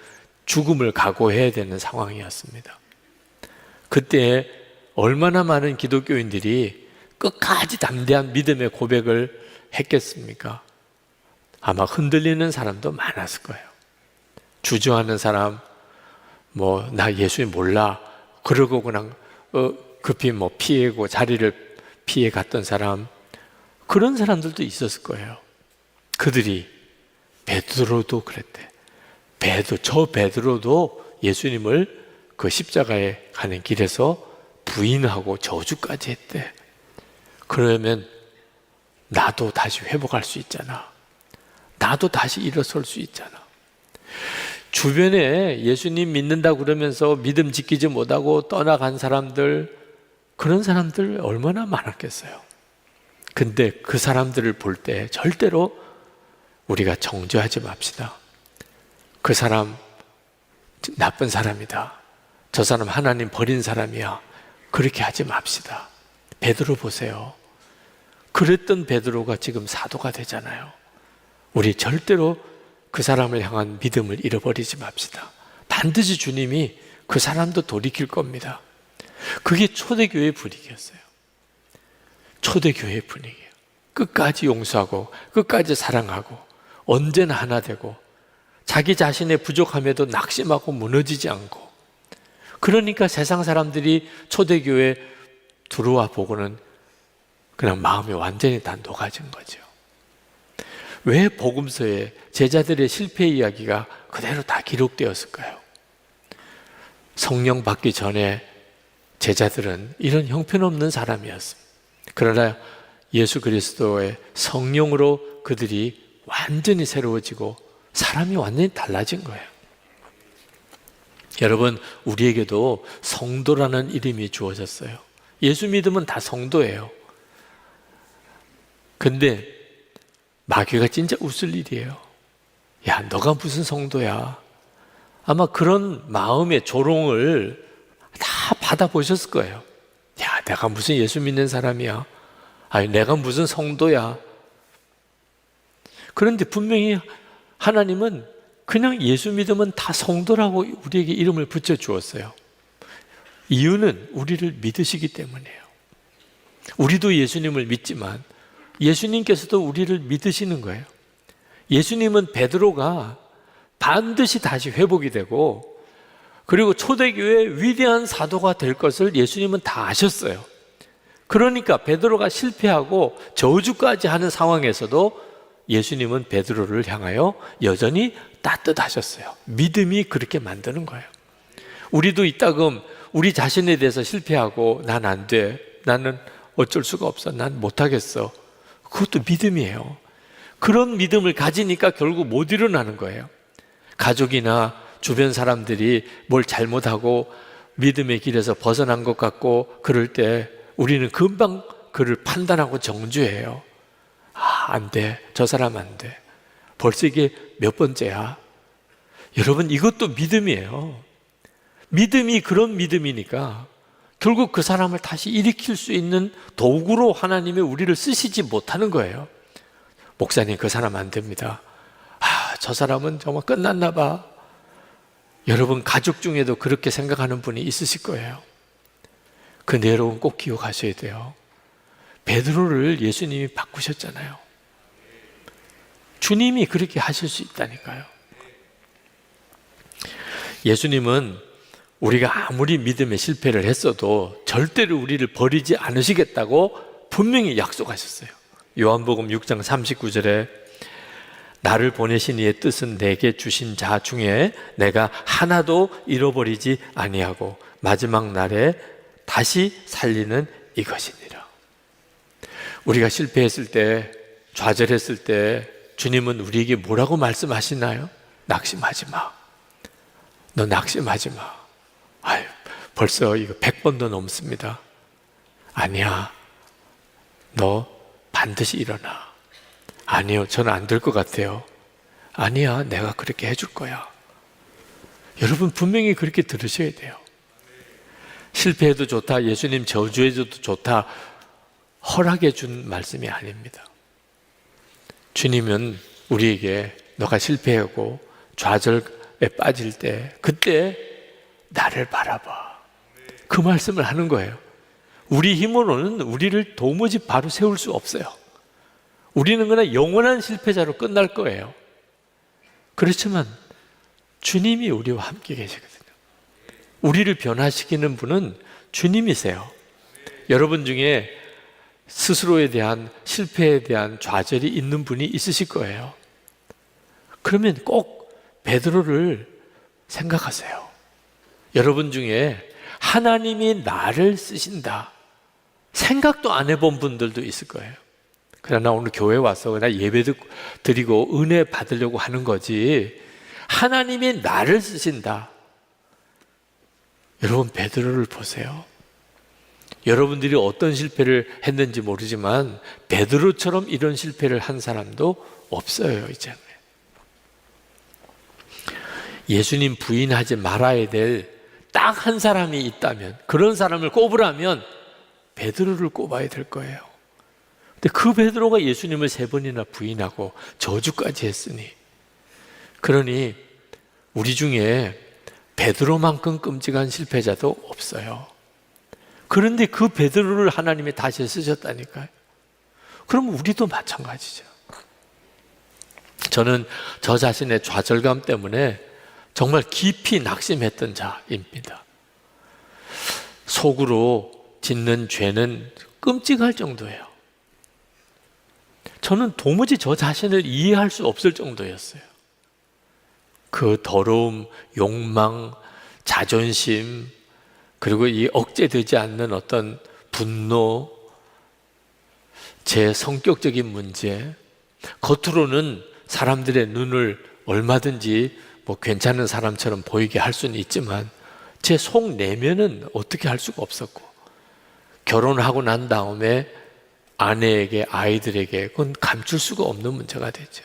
죽음을 각오해야 되는 상황이었습니다. 그때 얼마나 많은 기독교인들이 끝까지 담대한 믿음의 고백을 했겠습니까? 아마 흔들리는 사람도 많았을 거예요. 주저하는 사람, 나 예수 몰라. 그러고 그냥 급히 피하고 자리를 피해 갔던 사람, 그런 사람들도 있었을 거예요. 그들이 베드로도 그랬대. 저 베드로도 예수님을 그 십자가에 가는 길에서 부인하고 저주까지 했대. 그러면 나도 다시 회복할 수 있잖아. 나도 다시 일어설 수 있잖아. 주변에 예수님 믿는다 그러면서 믿음 지키지 못하고 떠나간 사람들, 그런 사람들 얼마나 많았겠어요. 근데 그 사람들을 볼 때 절대로 우리가 정죄하지 맙시다. 그 사람 나쁜 사람이다. 저 사람 하나님 버린 사람이야. 그렇게 하지 맙시다. 베드로 보세요. 그랬던 베드로가 지금 사도가 되잖아요. 우리 절대로 그 사람을 향한 믿음을 잃어버리지 맙시다. 반드시 주님이 그 사람도 돌이킬 겁니다. 그게 초대교회의 분위기였어요. 초대교회의 분위기예요. 끝까지 용서하고 끝까지 사랑하고 언제나 하나 되고 자기 자신의 부족함에도 낙심하고 무너지지 않고, 그러니까 세상 사람들이 초대교회 들어와 보고는 그냥 마음이 완전히 다 녹아진 거죠. 왜 복음서에 제자들의 실패 이야기가 그대로 다 기록되었을까요? 성령 받기 전에 제자들은 이런 형편없는 사람이었습니다. 그러나 예수 그리스도의 성령으로 그들이 완전히 새로워지고 사람이 완전히 달라진 거예요. 여러분, 우리에게도 성도라는 이름이 주어졌어요. 예수 믿으면 다 성도예요. 근데 마귀가 진짜 웃을 일이에요. 야, 너가 무슨 성도야? 아마 그런 마음의 조롱을 다 받아보셨을 거예요. 야, 내가 무슨 예수 믿는 사람이야? 아니, 내가 무슨 성도야? 그런데 분명히 하나님은 그냥 예수 믿으면 다 성도라고 우리에게 이름을 붙여주었어요. 이유는 우리를 믿으시기 때문이에요. 우리도 예수님을 믿지만 예수님께서도 우리를 믿으시는 거예요. 예수님은 베드로가 반드시 다시 회복이 되고 그리고 초대교회의 위대한 사도가 될 것을 예수님은 다 아셨어요. 그러니까 베드로가 실패하고 저주까지 하는 상황에서도 예수님은 베드로를 향하여 여전히 따뜻하셨어요. 믿음이 그렇게 만드는 거예요. 우리도 이따금 우리 자신에 대해서 실패하고 난 안 돼, 나는 어쩔 수가 없어, 난 못하겠어, 그것도 믿음이에요. 그런 믿음을 가지니까 결국 못 일어나는 거예요. 가족이나 주변 사람들이 뭘 잘못하고 믿음의 길에서 벗어난 것 같고 그럴 때 우리는 금방 그를 판단하고 정죄해요. 아, 안 돼, 저 사람 안 돼, 벌써 이게 몇 번째야. 여러분, 이것도 믿음이에요. 믿음이 그런 믿음이니까 결국 그 사람을 다시 일으킬 수 있는 도구로 하나님이 우리를 쓰시지 못하는 거예요. 목사님, 그 사람 안 됩니다. 아, 저 사람은 정말 끝났나 봐. 여러분, 가족 중에도 그렇게 생각하는 분이 있으실 거예요. 근데 여러분 꼭 기억하셔야 돼요. 베드로를 예수님이 바꾸셨잖아요. 주님이 그렇게 하실 수 있다니까요. 예수님은 우리가 아무리 믿음의 실패를 했어도 절대로 우리를 버리지 않으시겠다고 분명히 약속하셨어요. 요한복음 6장 39절에 나를 보내신 이의 뜻은 내게 주신 자 중에 내가 하나도 잃어버리지 아니하고 마지막 날에 다시 살리는 이것이니라. 우리가 실패했을 때, 좌절했을 때 주님은 우리에게 뭐라고 말씀하시나요? 낙심하지 마. 너 낙심하지 마. 아유, 벌써 이거 100번도 넘습니다. 아니야, 너 반드시 일어나. 아니요, 저는 안 될 것 같아요. 아니야, 내가 그렇게 해줄 거야. 여러분 분명히 그렇게 들으셔야 돼요. 실패해도 좋다, 예수님 저주해줘도 좋다, 허락해 준 말씀이 아닙니다. 주님은 우리에게 너가 실패하고 좌절에 빠질 때 그때 나를 바라봐, 그 말씀을 하는 거예요. 우리 힘으로는 우리를 도무지 바로 세울 수 없어요. 우리는 그냥 영원한 실패자로 끝날 거예요. 그렇지만 주님이 우리와 함께 계시거든요. 우리를 변화시키는 분은 주님이세요. 여러분 중에 스스로에 대한 실패에 대한 좌절이 있는 분이 있으실 거예요. 그러면 꼭 베드로를 생각하세요. 여러분 중에 하나님이 나를 쓰신다 생각도 안 해본 분들도 있을 거예요. 그러나 오늘 교회 와서 그냥 예배 드리고 은혜 받으려고 하는 거지, 하나님이 나를 쓰신다. 여러분 베드로를 보세요. 여러분들이 어떤 실패를 했는지 모르지만 베드로처럼 이런 실패를 한 사람도 없어요. 이제 예수님 부인하지 말아야 될 딱 한 사람이 있다면, 그런 사람을 꼽으라면 베드로를 꼽아야 될 거예요. 근데 그 베드로가 예수님을 3번이나 부인하고 저주까지 했으니, 그러니 우리 중에 베드로만큼 끔찍한 실패자도 없어요. 그런데 그 베드로를 하나님이 다시 쓰셨다니까요. 그럼 우리도 마찬가지죠. 저는 저 자신의 좌절감 때문에 정말 깊이 낙심했던 자입니다. 속으로 짓는 죄는 끔찍할 정도예요. 저는 도무지 저 자신을 이해할 수 없을 정도였어요. 그 더러움, 욕망, 자존심, 그리고 이 억제되지 않는 어떤 분노, 제 성격적인 문제, 겉으로는 사람들의 눈을 얼마든지 괜찮은 사람처럼 보이게 할 수는 있지만 제 속 내면은 어떻게 할 수가 없었고, 결혼하고 난 다음에 아내에게, 아이들에게 그건 감출 수가 없는 문제가 되죠.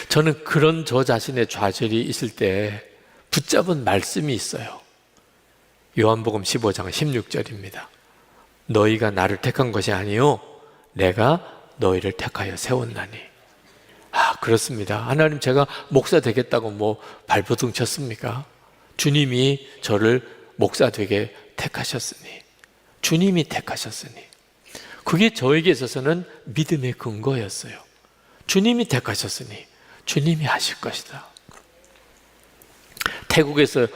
저는 그런 저 자신의 좌절이 있을 때 붙잡은 말씀이 있어요. 요한복음 15장 16절입니다. 너희가 나를 택한 것이 아니요 내가 너희를 택하여 세웠나니. 그렇습니다. 하나님, 제가 목사 되겠다고 발버둥 쳤습니까? 주님이 저를 목사 되게 택하셨으니, 주님이 택하셨으니, 그게 저에게 있어서는 믿음의 근거였어요. 주님이 택하셨으니 주님이 하실 것이다. 태국에서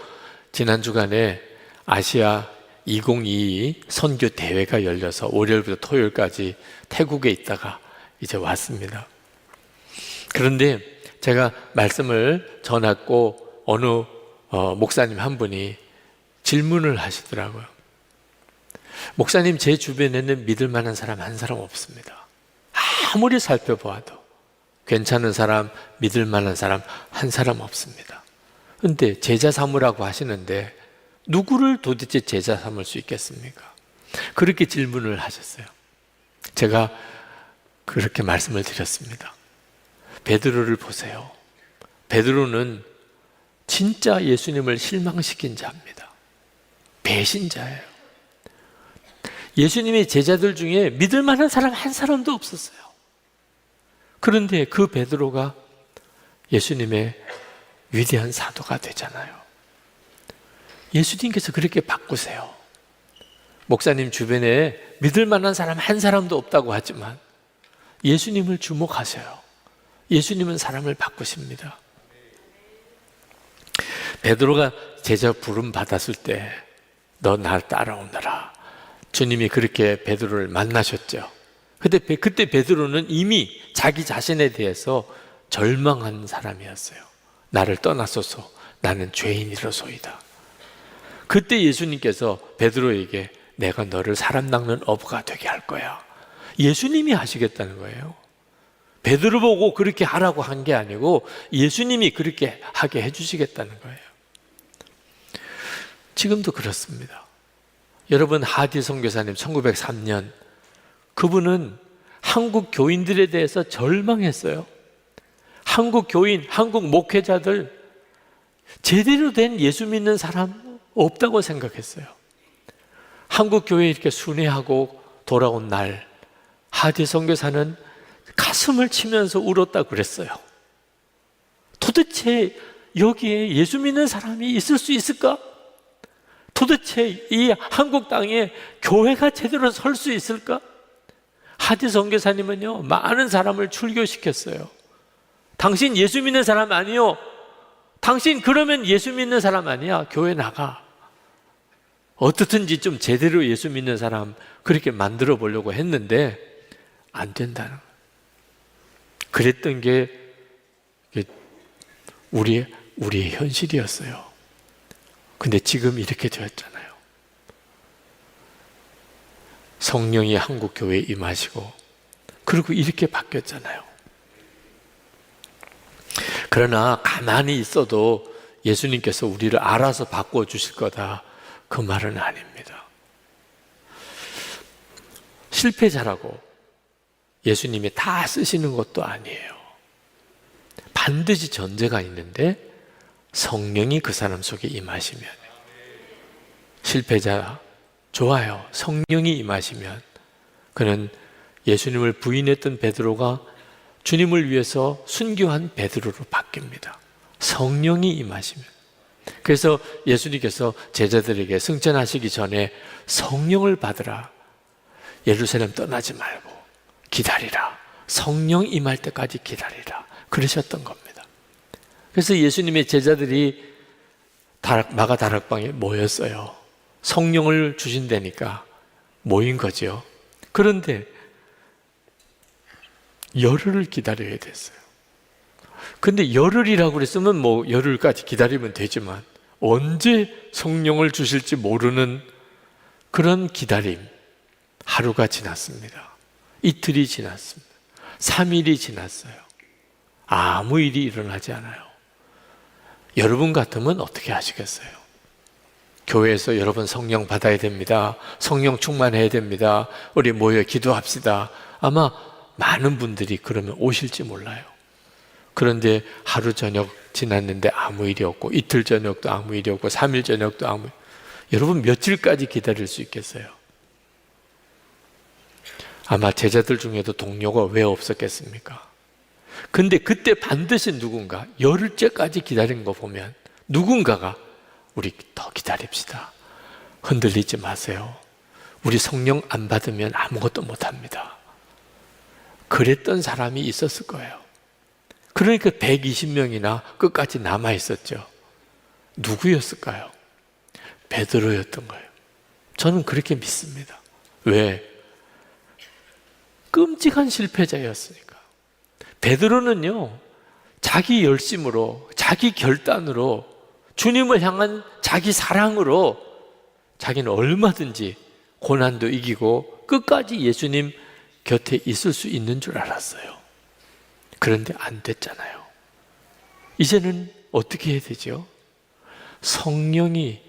지난 주간에 아시아 2022 선교 대회가 열려서 월요일부터 토요일까지 태국에 있다가 이제 왔습니다. 그런데 제가 말씀을 전했고 어느 목사님 한 분이 질문을 하시더라고요. 목사님, 제 주변에는 믿을 만한 사람 한 사람 없습니다. 아무리 살펴보아도 괜찮은 사람, 믿을 만한 사람 한 사람 없습니다. 그런데 제자 삼으라고 하시는데 누구를 도대체 제자 삼을 수 있겠습니까? 그렇게 질문을 하셨어요. 제가 그렇게 말씀을 드렸습니다. 베드로를 보세요. 베드로는 진짜 예수님을 실망시킨 자입니다. 배신자예요. 예수님의 제자들 중에 믿을 만한 사람 한 사람도 없었어요. 그런데 그 베드로가 예수님의 위대한 사도가 되잖아요. 예수님께서 그렇게 바꾸세요. 목사님 주변에 믿을 만한 사람 한 사람도 없다고 하지만 예수님을 주목하세요. 예수님은 사람을 바꾸십니다. 베드로가 제자 부름 받았을 때 너 날 따라오너라, 주님이 그렇게 베드로를 만나셨죠. 그때 베드로는 이미 자기 자신에 대해서 절망한 사람이었어요. 나를 떠나소서, 나는 죄인이로소이다. 그때 예수님께서 베드로에게 내가 너를 사람 낚는 어부가 되게 할 거야, 예수님이 하시겠다는 거예요. 베드로 보고 그렇게 하라고 한 게 아니고 예수님이 그렇게 하게 해주시겠다는 거예요. 지금도 그렇습니다. 여러분, 하디 선교사님 1903년 그분은 한국 교인들에 대해서 절망했어요. 한국 교인, 한국 목회자들 제대로 된 예수 믿는 사람 없다고 생각했어요. 한국 교회 이렇게 순회하고 돌아온 날 하디 선교사는 가슴을 치면서 울었다고 그랬어요. 도대체 여기에 예수 믿는 사람이 있을 수 있을까? 도대체 이 한국 땅에 교회가 제대로 설 수 있을까? 하디 선교사님은요, 많은 사람을 출교시켰어요. 당신 예수 믿는 사람 아니요? 당신 그러면 예수 믿는 사람 아니야? 교회 나가. 어떻든지 좀 제대로 예수 믿는 사람 그렇게 만들어 보려고 했는데 안 된다는 거예요. 그랬던 게 우리의 현실이었어요. 근데 지금 이렇게 되었잖아요. 성령이 한국 교회에 임하시고 그리고 이렇게 바뀌었잖아요. 그러나 가만히 있어도 예수님께서 우리를 알아서 바꿔주실 거다, 그 말은 아닙니다. 실패자라고 예수님이 다 쓰시는 것도 아니에요. 반드시 전제가 있는데 성령이 그 사람 속에 임하시면, 실패자 좋아요. 성령이 임하시면 그는 예수님을 부인했던 베드로가 주님을 위해서 순교한 베드로로 바뀝니다. 성령이 임하시면. 그래서 예수님께서 제자들에게 승천하시기 전에 성령을 받으라, 예루살렘 떠나지 말고 기다리라, 성령 임할 때까지 기다리라, 그러셨던 겁니다. 그래서 예수님의 제자들이 마가 다락방에 모였어요. 성령을 주신다니까 모인 거죠. 그런데 열흘을 기다려야 됐어요. 근데 열흘이라고 그랬으면 뭐 열흘까지 기다리면 되지만 언제 성령을 주실지 모르는 그런 기다림. 하루가 지났습니다. 이틀이 지났습니다. 3일이 지났어요. 아무 일이 일어나지 않아요. 여러분 같으면 어떻게 하시겠어요? 교회에서 여러분 성령 받아야 됩니다. 성령 충만해야 됩니다. 우리 모여 기도합시다. 아마 많은 분들이 그러면 오실지 몰라요. 그런데 하루 저녁 지났는데 아무 일이 없고 이틀 저녁도 아무 일이 없고 3일 저녁도 아무 일. 여러분 며칠까지 기다릴 수 있겠어요? 아마 제자들 중에도 동료가 왜 없었겠습니까? 근데 그때 반드시 누군가 열흘째까지 기다린 거 보면 누군가가 우리 더 기다립시다. 흔들리지 마세요. 우리 성령 안 받으면 아무것도 못합니다. 그랬던 사람이 있었을 거예요. 그러니까 120명이나 끝까지 남아 있었죠. 누구였을까요? 베드로였던 거예요. 저는 그렇게 믿습니다. 왜? 끔찍한 실패자였으니까. 베드로는요, 자기 열심으로, 자기 결단으로, 주님을 향한 자기 사랑으로 자기는 얼마든지 고난도 이기고 끝까지 예수님 곁에 있을 수 있는 줄 알았어요. 그런데 안 됐잖아요. 이제는 어떻게 해야 되죠? 성령이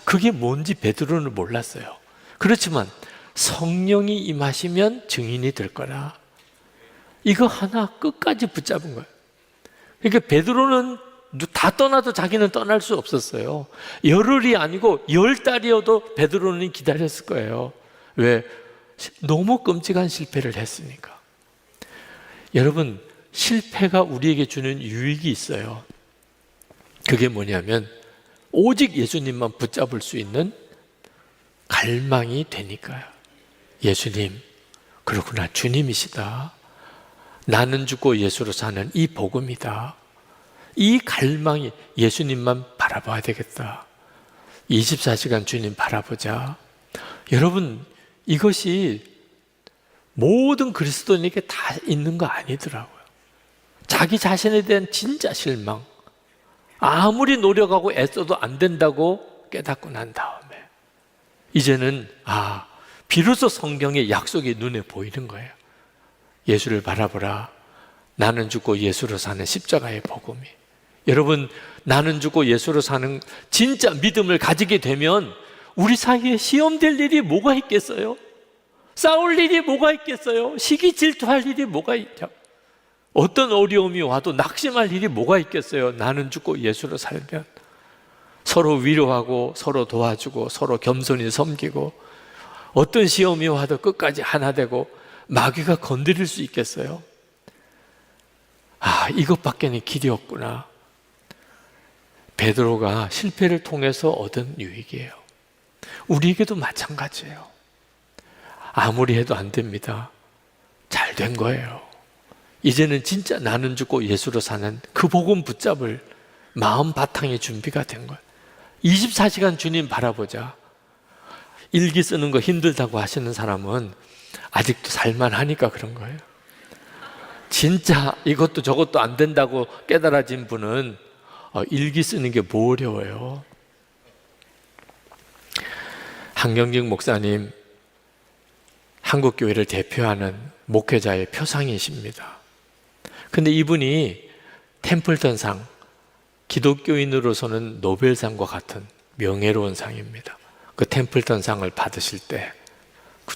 그게 뭔지 베드로는 몰랐어요. 그렇지만 성령이 임하시면 증인이 될 거라. 이거 하나 끝까지 붙잡은 거예요. 그러니까 베드로는 다 떠나도 자기는 떠날 수 없었어요. 열흘이 아니고 10달이어도 베드로는 기다렸을 거예요. 왜? 너무 끔찍한 실패를 했으니까. 여러분, 실패가 우리에게 주는 유익이 있어요. 그게 뭐냐면 오직 예수님만 붙잡을 수 있는 갈망이 되니까요. 예수님, 그렇구나, 주님이시다. 나는 죽고 예수로 사는 이 복음이다. 이 갈망이 예수님만 바라봐야 되겠다. 24시간 주님 바라보자. 여러분, 이것이 모든 그리스도인에게 다 있는 거 아니더라고요. 자기 자신에 대한 진짜 실망, 아무리 노력하고 애써도 안 된다고 깨닫고 난 다음에 이제는 비로소 성경의 약속이 눈에 보이는 거예요. 예수를 바라보라. 나는 죽고 예수로 사는 십자가의 복음이. 여러분, 나는 죽고 예수로 사는 진짜 믿음을 가지게 되면 우리 사이에 시험될 일이 뭐가 있겠어요? 싸울 일이 뭐가 있겠어요? 시기 질투할 일이 뭐가 있죠? 어떤 어려움이 와도 낙심할 일이 뭐가 있겠어요? 나는 죽고 예수로 살면 서로 위로하고 서로 도와주고 서로 겸손히 섬기고 어떤 시험이 와도 끝까지 하나 되고 마귀가 건드릴 수 있겠어요? 이것밖에는 길이 없구나. 베드로가 실패를 통해서 얻은 유익이에요. 우리에게도 마찬가지예요. 아무리 해도 안 됩니다. 잘 된 거예요. 이제는 진짜 나는 죽고 예수로 사는 그 복음 붙잡을 마음 바탕의 준비가 된 거예요. 24시간 주님 바라보자. 일기 쓰는 거 힘들다고 하시는 사람은 아직도 살만하니까 그런 거예요. 진짜 이것도 저것도 안 된다고 깨달아진 분은 일기 쓰는 게 뭐 어려워요. 한경직 목사님, 한국교회를 대표하는 목회자의 표상이십니다. 근데 이분이 템플턴상, 기독교인으로서는 노벨상과 같은 명예로운 상입니다. 그 템플턴상을 받으실 때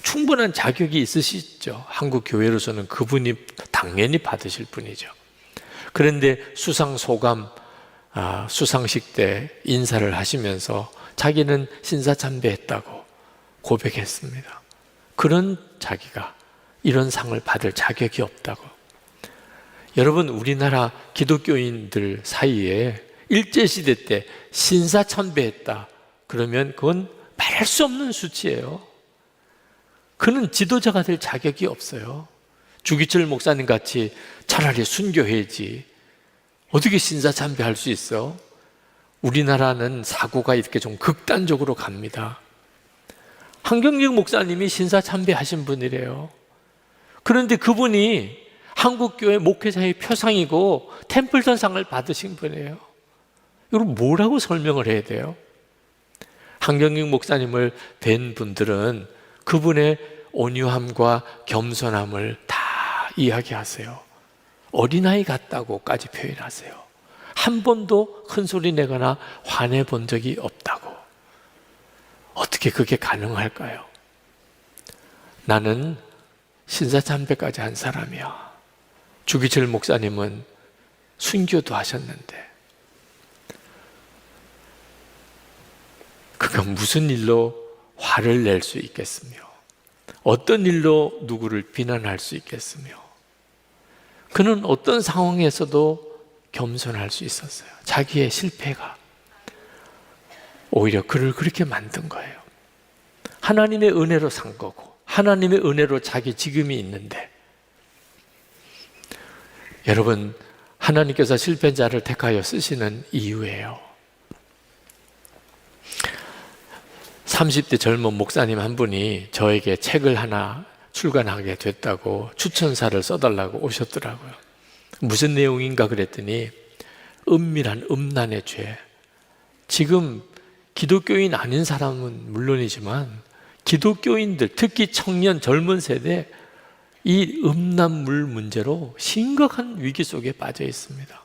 충분한 자격이 있으시죠. 한국 교회로서는 그분이 당연히 받으실 분이죠. 그런데 수상 소감, 수상식 때 인사를 하시면서 자기는 신사참배했다고 고백했습니다. 그런 자기가 이런 상을 받을 자격이 없다고. 여러분, 우리나라 기독교인들 사이에 일제시대 때 신사참배했다 그러면 그건 말할 수 없는 수치예요. 그는 지도자가 될 자격이 없어요. 주기철 목사님 같이 차라리 순교해야지. 어떻게 신사참배할 수 있어? 우리나라는 사고가 이렇게 좀 극단적으로 갑니다. 한경직 목사님이 신사참배하신 분이래요. 그런데 그분이 한국교회 목회자의 표상이고 템플턴상을 받으신 분이에요. 여러분, 뭐라고 설명을 해야 돼요? 한경직 목사님을 뵌 분들은 그분의 온유함과 겸손함을 다 이야기하세요. 어린아이 같다고까지 표현하세요. 한 번도 큰 소리 내거나 화내 본 적이 없다고. 어떻게 그게 가능할까요? 나는 신사참배까지 한 사람이야. 주기철 목사님은 순교도 하셨는데 그가 무슨 일로 화를 낼 수 있겠으며 어떤 일로 누구를 비난할 수 있겠으며 그는 어떤 상황에서도 겸손할 수 있었어요. 자기의 실패가 오히려 그를 그렇게 만든 거예요. 하나님의 은혜로 산 거고 하나님의 은혜로 자기 지금이 있는데, 여러분, 하나님께서 실패자를 택하여 쓰시는 이유예요. 30대 젊은 목사님 한 분이 저에게 책을 하나 출간하게 됐다고 추천사를 써달라고 오셨더라고요. 무슨 내용인가 그랬더니 은밀한 음란의 죄. 지금 기독교인 아닌 사람은 물론이지만 기독교인들, 특히 청년 젊은 세대, 이 음란물 문제로 심각한 위기 속에 빠져 있습니다.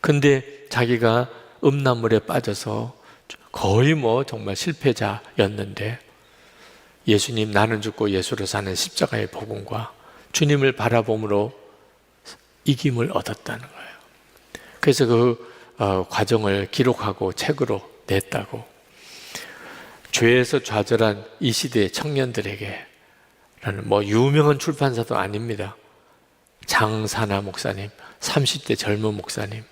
근데 자기가 음란물에 빠져서 거의 정말 실패자였는데 예수님, 나는 죽고 예수로 사는 십자가의 복음과 주님을 바라봄으로 이김을 얻었다는 거예요. 그래서 그 과정을 기록하고 책으로 냈다고. 죄에서 좌절한 이 시대의 청년들에게, 라는 유명한 출판사도 아닙니다. 장사나 목사님, 30대 젊은 목사님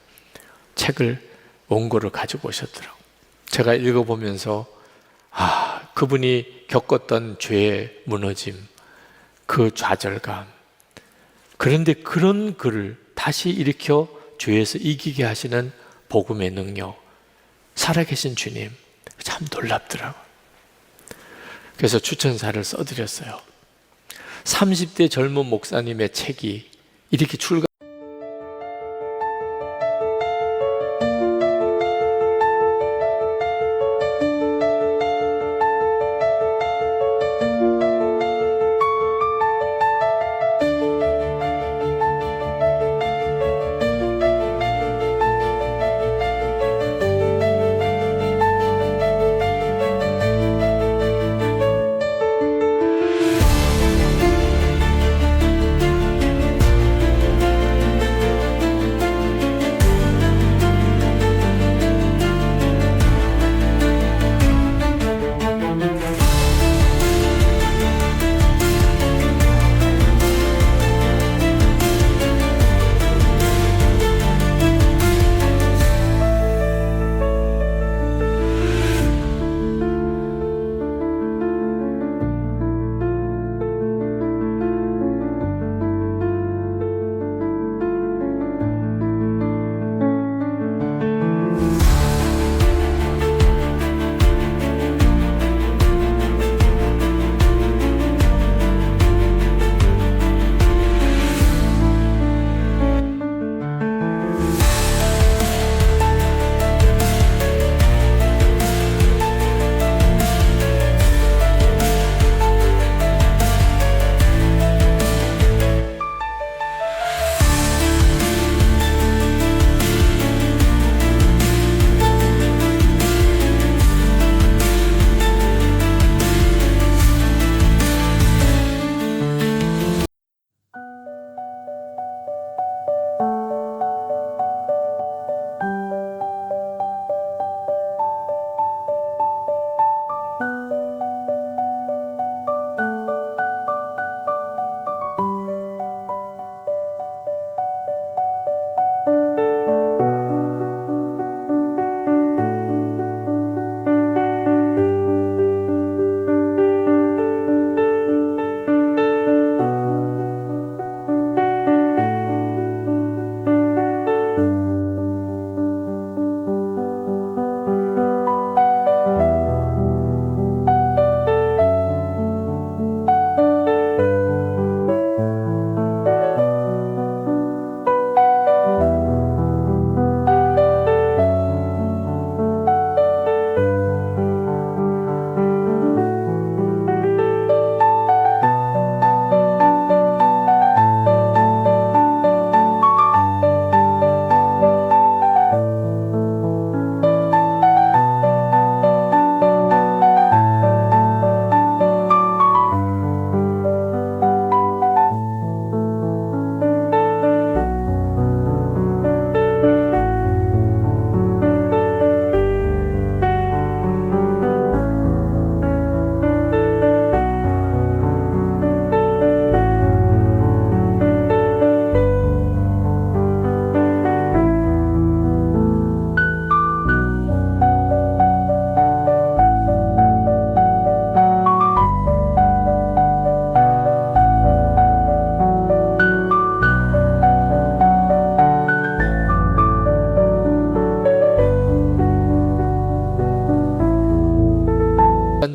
책을 원고를 가지고 오셨더라고요. 제가 읽어보면서 그분이 겪었던 죄의 무너짐, 그 좌절감, 그런데 그런 글을 다시 일으켜 죄에서 이기게 하시는 복음의 능력, 살아계신 주님, 참 놀랍더라고요. 그래서 추천사를 써드렸어요. 30대 젊은 목사님의 책이 이렇게 출간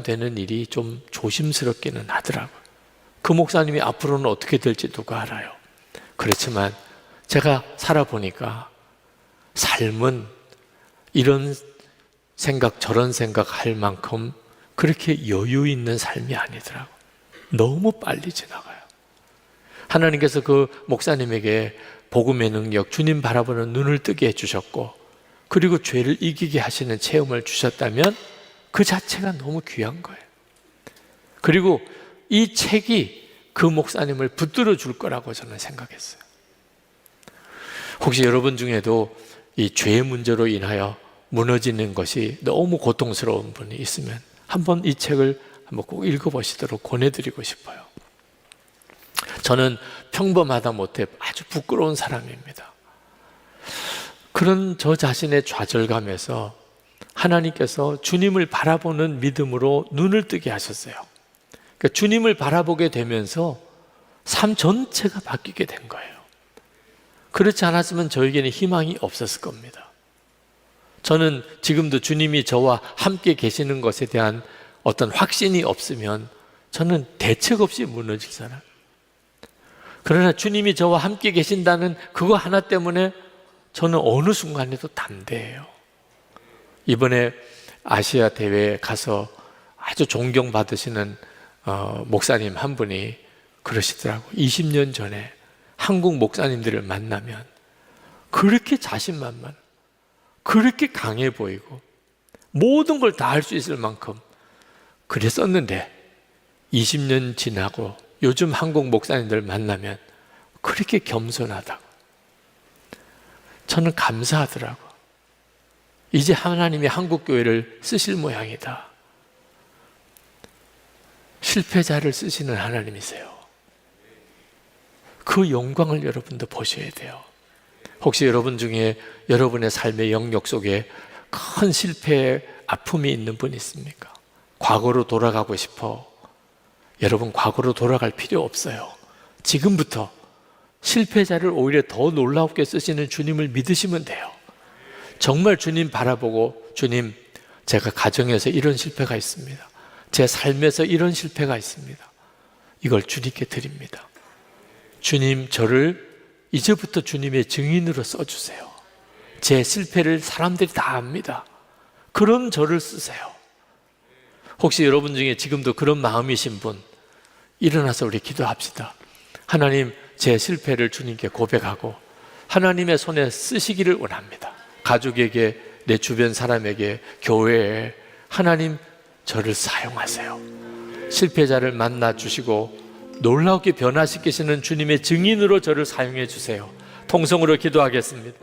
되는 일이 좀 조심스럽기는 하더라고요. 그 목사님이 앞으로는 어떻게 될지 누가 알아요. 그렇지만 제가 살아보니까 삶은 이런 생각 저런 생각 할 만큼 그렇게 여유 있는 삶이 아니더라고요. 너무 빨리 지나가요. 하나님께서 그 목사님에게 복음의 능력, 주님 바라보는 눈을 뜨게 해주셨고, 그리고 죄를 이기게 하시는 체험을 주셨다면 그 자체가 너무 귀한 거예요. 그리고 이 책이 그 목사님을 붙들어 줄 거라고 저는 생각했어요. 혹시 여러분 중에도 이 죄의 문제로 인하여 무너지는 것이 너무 고통스러운 분이 있으면 한번 이 책을 한번 꼭 읽어보시도록 권해드리고 싶어요. 저는 평범하다 못해 아주 부끄러운 사람입니다. 그런 저 자신의 좌절감에서 하나님께서 주님을 바라보는 믿음으로 눈을 뜨게 하셨어요. 그러니까 주님을 바라보게 되면서 삶 전체가 바뀌게 된 거예요. 그렇지 않았으면 저에게는 희망이 없었을 겁니다. 저는 지금도 주님이 저와 함께 계시는 것에 대한 어떤 확신이 없으면 저는 대책 없이 무너질 사람. 그러나 주님이 저와 함께 계신다는 그거 하나 때문에 저는 어느 순간에도 담대해요. 이번에 아시아 대회에 가서 아주 존경받으시는 목사님 한 분이 그러시더라고요. 20년 전에 한국 목사님들을 만나면 그렇게 자신만만, 그렇게 강해 보이고 모든 걸 다 할 수 있을 만큼 그랬었는데 20년 지나고 요즘 한국 목사님들 만나면 그렇게 겸손하다고. 저는 감사하더라고. 이제 하나님이 한국 교회를 쓰실 모양이다. 실패자를 쓰시는 하나님이세요. 그 영광을 여러분도 보셔야 돼요. 혹시 여러분 중에 여러분의 삶의 영역 속에 큰 실패의 아픔이 있는 분 있습니까? 과거로 돌아가고 싶어. 여러분, 과거로 돌아갈 필요 없어요. 지금부터 실패자를 오히려 더 놀랍게 쓰시는 주님을 믿으시면 돼요. 정말 주님 바라보고, 주님, 제가 가정에서 이런 실패가 있습니다. 제 삶에서 이런 실패가 있습니다. 이걸 주님께 드립니다. 주님, 저를 이제부터 주님의 증인으로 써주세요. 제 실패를 사람들이 다 압니다. 그런 저를 쓰세요. 혹시 여러분 중에 지금도 그런 마음이신 분, 일어나서 우리 기도합시다. 하나님, 제 실패를 주님께 고백하고 하나님의 손에 쓰시기를 원합니다. 가족에게, 내 주변 사람에게, 교회에 하나님, 저를 사용하세요. 실패자를 만나 주시고 놀랍게 변화시키시는 주님의 증인으로 저를 사용해 주세요. 통성으로 기도하겠습니다.